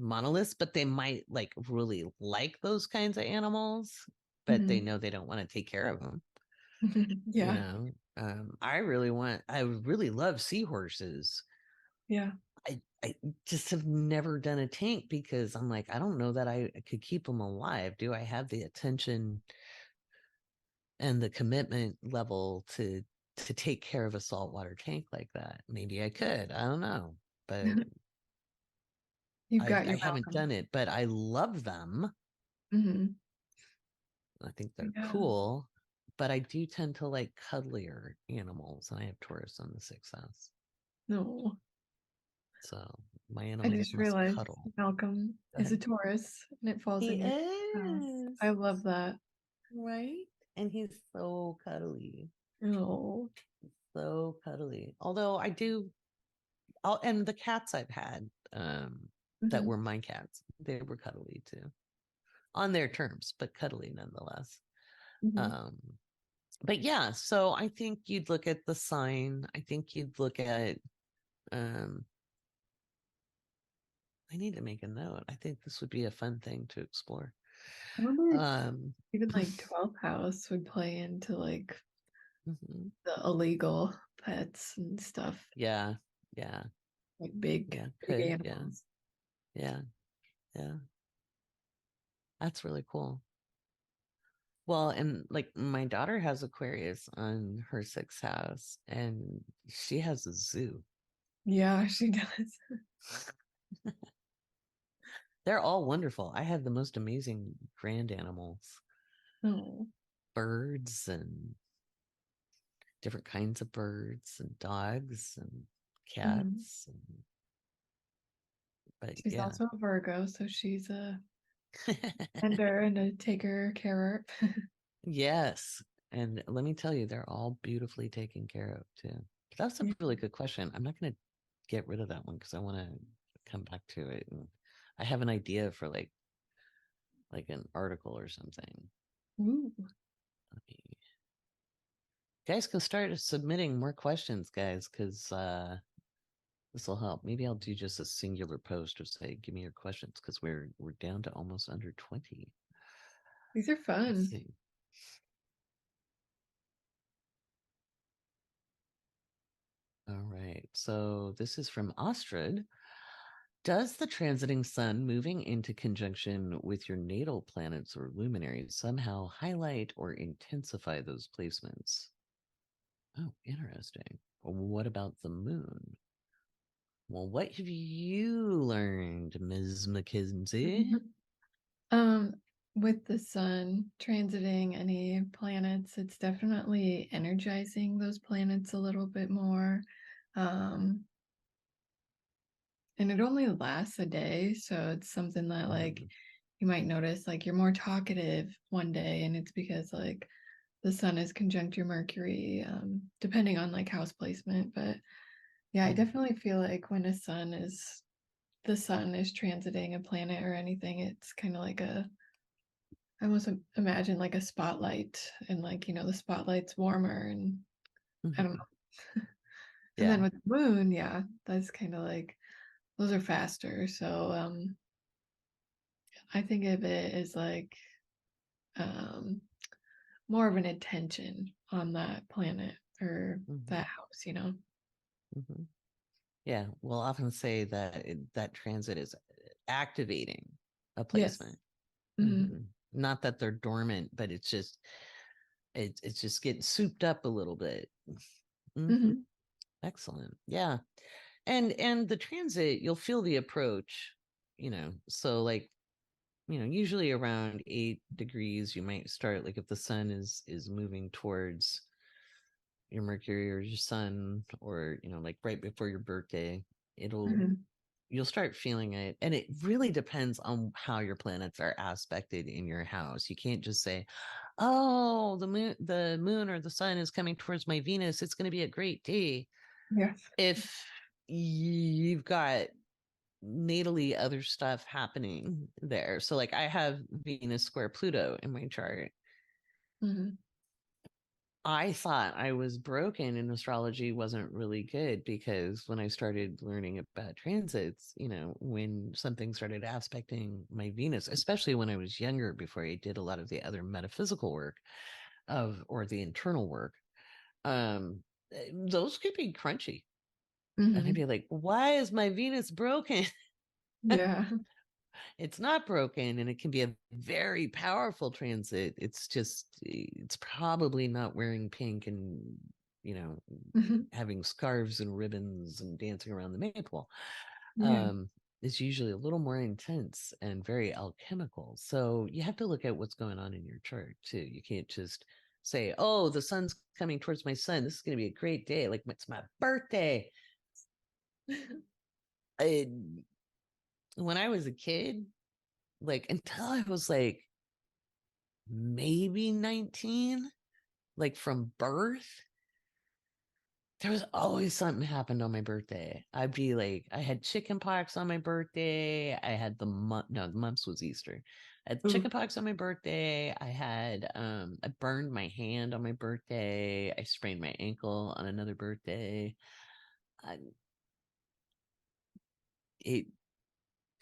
monoliths, but they might like really like those kinds of animals, but they know they don't want to take care of them. You Yeah. know, I really love seahorses. Yeah. I just have never done a tank because I'm like, I don't know that I could keep them alive. Do I have the attention and the commitment level to take care of a saltwater tank like that? Maybe I could. I don't know, but You've got I your haven't Malcolm. done it. But I love them. I think they're cool, but I do tend to like cuddlier animals, and I have Taurus on the 6th house. No. So my I animals just must realized cuddle. Malcolm is a Taurus and it falls He in your house. is, I love that. right? And he's so cuddly. Oh. So cuddly. Although and the cats I've had that were my cats, they were cuddly too. On their terms, but cuddly nonetheless. Um but yeah, so I think you'd look at the sign. I think you'd look at I need to make a note. I think this would be a fun thing to explore. I wonder if even like 12th house would play into like the illegal pets and stuff, Yeah, yeah, like big yeah, big could, yeah, animals. yeah, yeah. That's really cool. Well, and like my daughter has Aquarius on her 6th house, and she has a zoo. Yeah, she does. They're all wonderful. I have the most amazing grand animals, Oh. birds and different kinds of birds and dogs and cats. But She's yeah. also a Virgo, so she's a tender and a taker carer. Yes. And let me tell you, they're all beautifully taken care of too. That's a really good question. I'm not going to get rid of that one because I want to come back to it. And I have an idea for like an article or something. Ooh. Guys can start submitting more questions, guys, because this will help. Maybe I'll do just a singular post or say, give me your questions, because we're down to almost under 20. These are Let's fun. see. All right. So this is from Ostrid. Does the transiting sun moving into conjunction with your natal planets or luminaries somehow highlight or intensify those placements? Oh, interesting. What about the moon? Well, what have you learned, Ms. Mackenzie? Um, with the sun transiting any planets, it's definitely energizing those planets a little bit more. Um, And it only lasts a day. So it's something that like you might notice like you're more talkative one day, and it's because like the sun is conjunct your Mercury, depending on like house placement. But yeah, I definitely feel like when the sun is transiting a planet or anything, it's kind of like I almost imagine like a spotlight, and like, the spotlight's warmer, and I don't know. And then Yeah. with the moon, yeah, that's kind of like those are faster. So I think of it as like um more of an attention on that planet or that house. Yeah, we'll often say that that transit is activating a Yes. placement. Hmm. Not that they're dormant, but it's just getting souped up a little bit. Hmm. Excellent. Yeah. And the transit, you'll feel the approach, so like, usually around 8 degrees, you might start, like if the sun is moving towards your Mercury or your sun, or like right before your birthday, it'll Hmm. you'll start feeling it. And it really depends on how your planets are aspected in your house. You can't just say, oh, the moon or the sun is coming towards my Venus, it's going to be a great day. Yeah. If you've got natally other stuff happening there. So like I have Venus square Pluto in my chart. Hmm. I thought I was broken and astrology wasn't really good, because when I started learning about transits, when something started aspecting my Venus, especially when I was younger, before I did a lot of the other metaphysical work or the internal work, those could be crunchy. And I'd Hmm. be like, why is my Venus broken? Yeah. It's not broken, and it can be a very powerful transit. It's probably not wearing pink and, you know, Hmm. having scarves and ribbons and dancing around the maypole. Yeah. Um, it's usually a little more intense and very alchemical. So you have to look at what's going on in your chart too. You can't just say, oh, the sun's coming towards my sun, this is going to be a great day, like it's my birthday. I, when I was a kid, like until I was like maybe 19, like from birth, there was always something happened on my birthday. I'd be like, I had chicken pox on my birthday. I had the mumps was Easter. I had Ooh. chicken pox on my birthday. I burned my hand on my birthday. I sprained my ankle on another birthday. I, it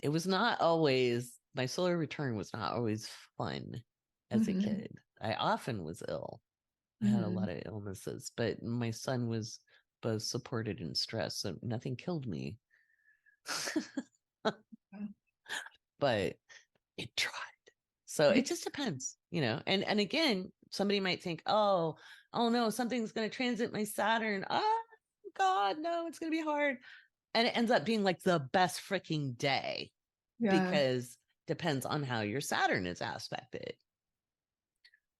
it was not always, my solar return was not always fun as a Hmm. kid. I often was ill. I had a lot Hmm. of illnesses, but my son was both supported and stressed, so nothing killed me. But it tried. So it just depends, And again, somebody might think, oh no, something's going to transit my Saturn. Oh God, no, it's going to be hard, and it ends up being like the best freaking day, Yeah. because depends on how your Saturn is aspected.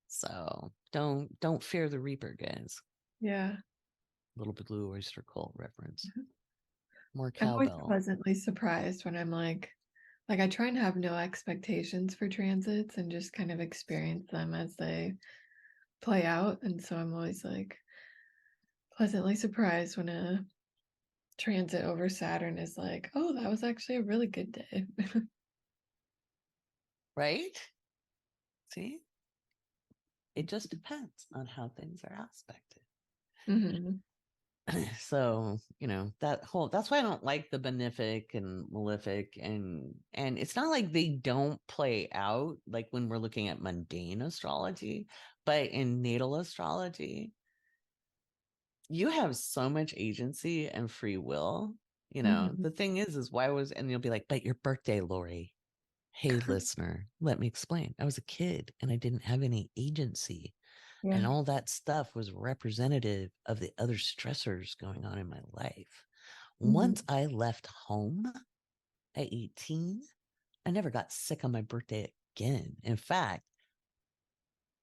So don't fear the Reaper, guys. Yeah. Little Blue Oyster Cult reference. More I'm always cowbell. pleasantly surprised when I'm like I try and have no expectations for transits and just kind of experience them as they play out. And so I'm always like pleasantly surprised when a transit over Saturn is like, oh, that was actually a really good day. Right? See? It just depends on how things are aspected. Hmm. So, that's why I don't like the benefic and malefic, and it's not like they don't play out like when we're looking at mundane astrology, but in natal astrology, you have so much agency and free will. Hmm. The thing is why and you'll be like, but your birthday, Laurie. Hey, listener, let me explain. I was a kid and I didn't have any agency. And Yeah. all that stuff was representative of the other stressors going on in my life. Hmm. Once I left home at 18, I never got sick on my birthday again. In fact,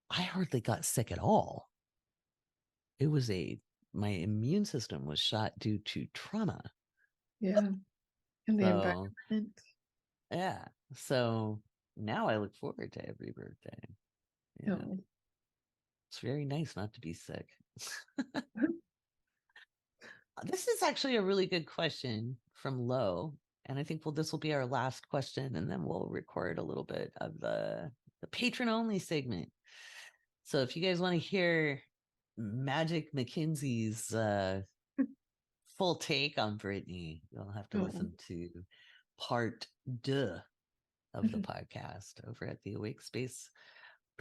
I hardly got sick at all. It was my immune system was shot due to trauma. Yeah. And the So, environment. yeah. So now I look forward to every birthday. Yeah. No. It's very nice not to be sick. This is actually a really good question from Lo. And I think this will be our last question, and then we'll record a little bit of the patron only segment. So if you guys want to hear Magic Mackenzie's full take on Britany, you'll have to No. listen to part deux of the podcast over at the Awake Space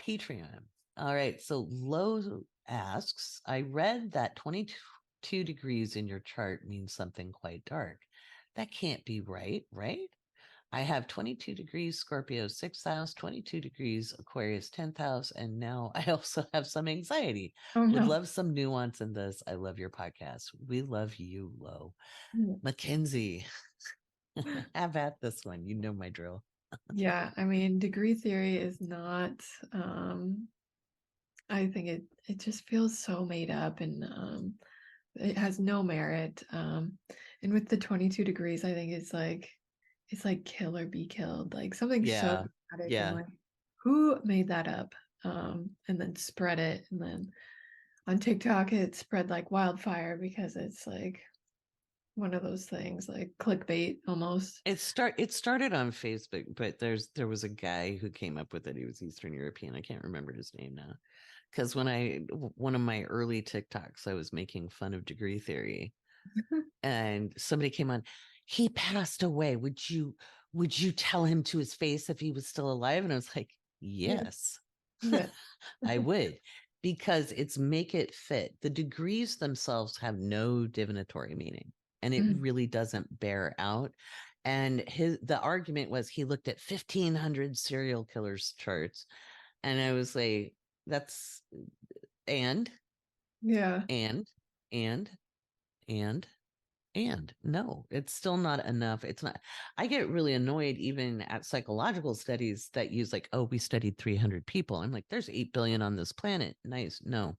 Patreon. All right. So Lo asks, I read that 22 degrees in your chart means something quite dark. That can't be right, right? I have 22 degrees Scorpio 6th house, 22 degrees Aquarius 10th house, and now I also have some anxiety. Oh Would no. love some nuance in this. I love your podcast. We love you, Lo. Yeah. Mackenzie, have at this one. You know my drill. Yeah, I mean, degree theory is not I think it just feels so made up, and it has no merit. And with the 22 degrees, I think it's like kill or be killed. Like something so Yeah. dramatic, and Yeah. like who made that up? And then spread it, and then on TikTok it spread like wildfire because it's like one of those things like clickbait almost. It started on Facebook, but there was a guy who came up with it. He was Eastern European. I can't remember his name now. Because one of my early TikToks, I was making fun of degree theory, and somebody came on, he passed away. Would you tell him to his face if he was still alive? And I was like, Yeah. yes, Yeah. I would, because it's make it fit. The degrees themselves have no divinatory meaning, and it Mhm. really doesn't bear out. And the argument was he looked at 1,500 serial killers charts, and I was like, that's and Yeah. and and and no, it's still not enough. It's not. I get really annoyed even at psychological studies that use like, oh, we studied 300 people. I'm like, there's 8 billion on this planet. Nice. No,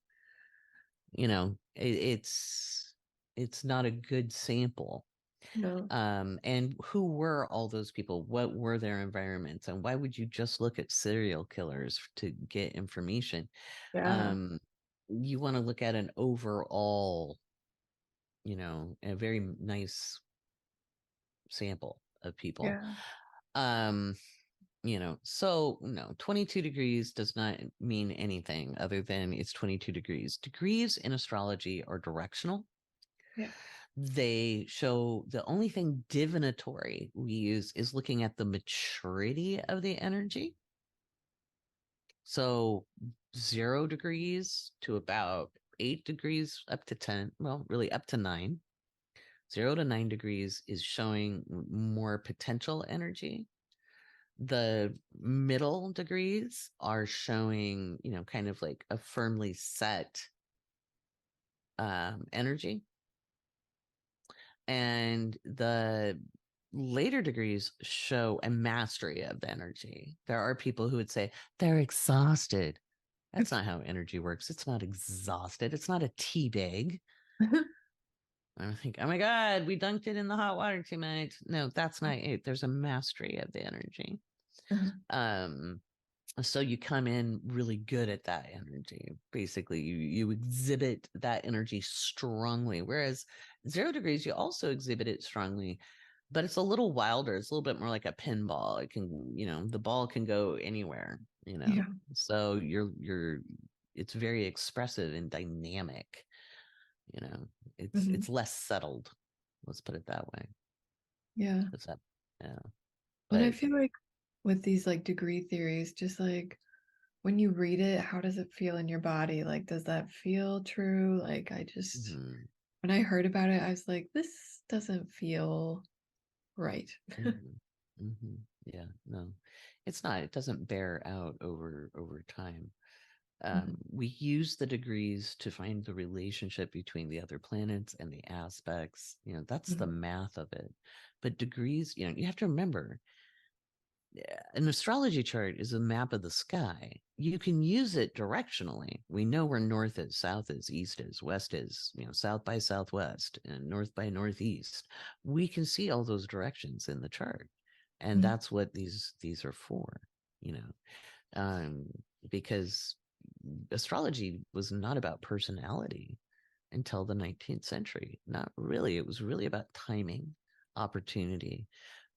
it's not a good sample. No. And who were all those people? What were their environments? And why would you just look at serial killers to get information? Yeah. um you want to look at an overall, a very nice sample of people. Yeah. um so no, 22 degrees does not mean anything other than it's 22 degrees. Degrees in astrology are directional. Yeah. They show the only thing divinatory we use is looking at the maturity of the energy. So 0 degrees to about 8 degrees up to 10, well, really up to 9. 0 to 9 degrees is showing more potential energy. The middle degrees are showing, kind of like a firmly set energy. And the later degrees show a mastery of the energy. There are people who would say they're exhausted. That's not how energy works. It's not exhausted. It's not a tea bag. I think, oh my God, we dunked it in the hot water too much. No, that's not it. There's a mastery of the energy. Um, so you come in really good at that energy. Basically, you exhibit that energy strongly. Whereas 0 degrees, you also exhibit it strongly, but it's a little wilder. It's a little bit more like a pinball. It can, the ball can go anywhere, Yeah. So it's very expressive and dynamic, you know. It's Mhm. less settled. Let's put it that way. Yeah. Is that, yeah. And I But feel like with these like degree theories, just like when you read it, how does it feel in your body? Like, does that feel true? Like, mhm. when I heard about it, I was like, this doesn't feel right. Mhm. Mhm. Yeah, no, it's not. It doesn't bear out over time. Mhm. We use the degrees to find the relationship between the other planets and the aspects. That's the Mhm. math of it. But degrees, you have to remember an astrology chart is a map of the sky. You can use it directionally. We know where north is, south is, east is, west is, south by southwest and north by northeast. We can see all those directions in the chart. And Mhm. that's what these are for, um, because astrology was not about personality until the 19th century. Not really. It was really about timing, opportunity,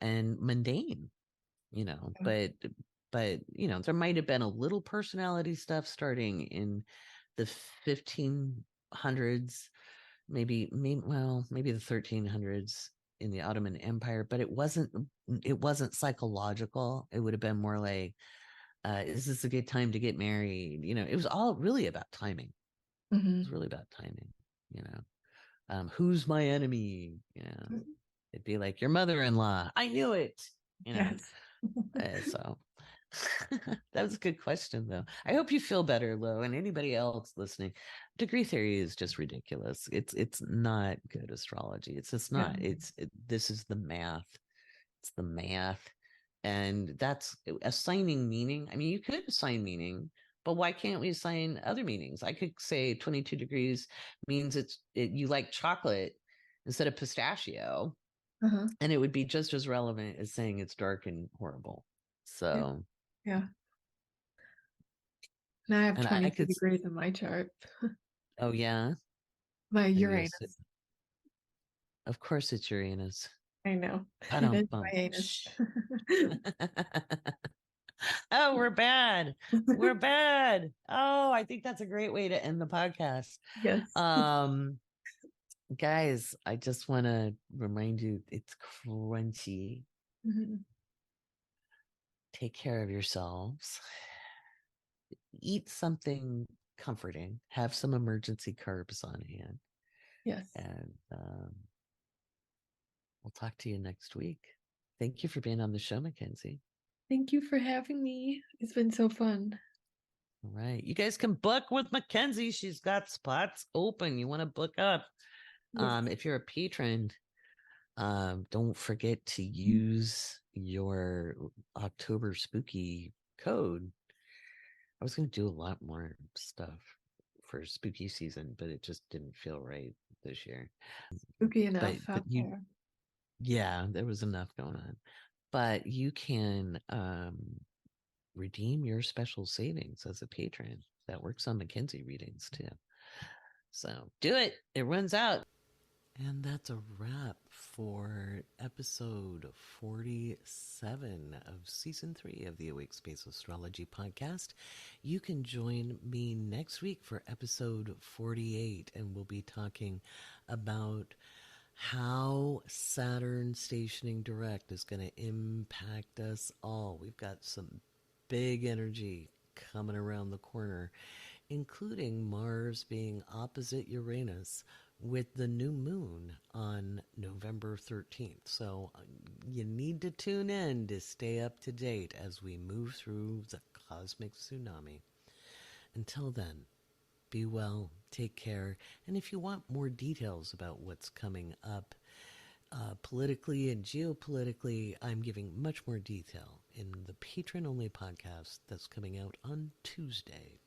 and mundane, Yeah. but there might have been a little personality stuff starting in the 1500s, maybe the 1300s in the Ottoman Empire, but it wasn't psychological. It would have been more like, is this a good time to get married? It was all really about timing. It was Mhm. really about timing, who's my enemy? It'd be like your mother-in-law. I knew it, you know. Yes. So that was a good question, though. I hope you feel better, Lo, and anybody else listening. Degree theory is just ridiculous. It's not good astrology. It's just Yeah. not. This is the math. It's the math, and that's assigning meaning. I mean, you could assign meaning, but why can't we assign other meanings? I could say 22 degrees means you like chocolate instead of pistachio, Uh-huh. and it would be just as relevant as saying it's dark and horrible. Yeah. So, Yeah. And I have and I 22 could, degrees in my chart. oh yeah, My are you a, Uranus. of course it's Uranus. I know. It Ba-dum is my bum. anus. Oh, we're bad. We're bad. Oh, I think that's a great way to end the podcast. Yes. Um, guys, I just want to remind you it's crunchy. Mhm. Take care of yourselves. Eat something comforting. Have some emergency carbs on hand. Yes. And we'll talk to you next week. Thank you for being on the show, Mackenzie. Thank you for having me. It's been so fun. All right. You guys can book with Mackenzie. She's got spots open. You want to book up. Yes. If you're a patron, don't forget to use your October spooky code. I was going to do a lot more stuff for spooky season, but it just didn't feel right this year. Spooky enough But out you, there. yeah, there was enough going on. But you can redeem your special savings as a patron. That works on Mackenzie readings too. So do it. It runs out. And that's a wrap for episode 47 of season 3 of the Awake Space Astrology Podcast. You can join me next week for episode 48, and we'll be talking about how Saturn stationing direct is going to impact us all. We've got some big energy coming around the corner, including Mars being opposite Uranus with the new moon on November 13th. So you need to tune in to stay up to date as we move through the cosmic tsunami. Until then, be well, take care, and if you want more details about what's coming up politically and geopolitically, I'm giving much more detail in the patron-only podcast that's coming out on Tuesday.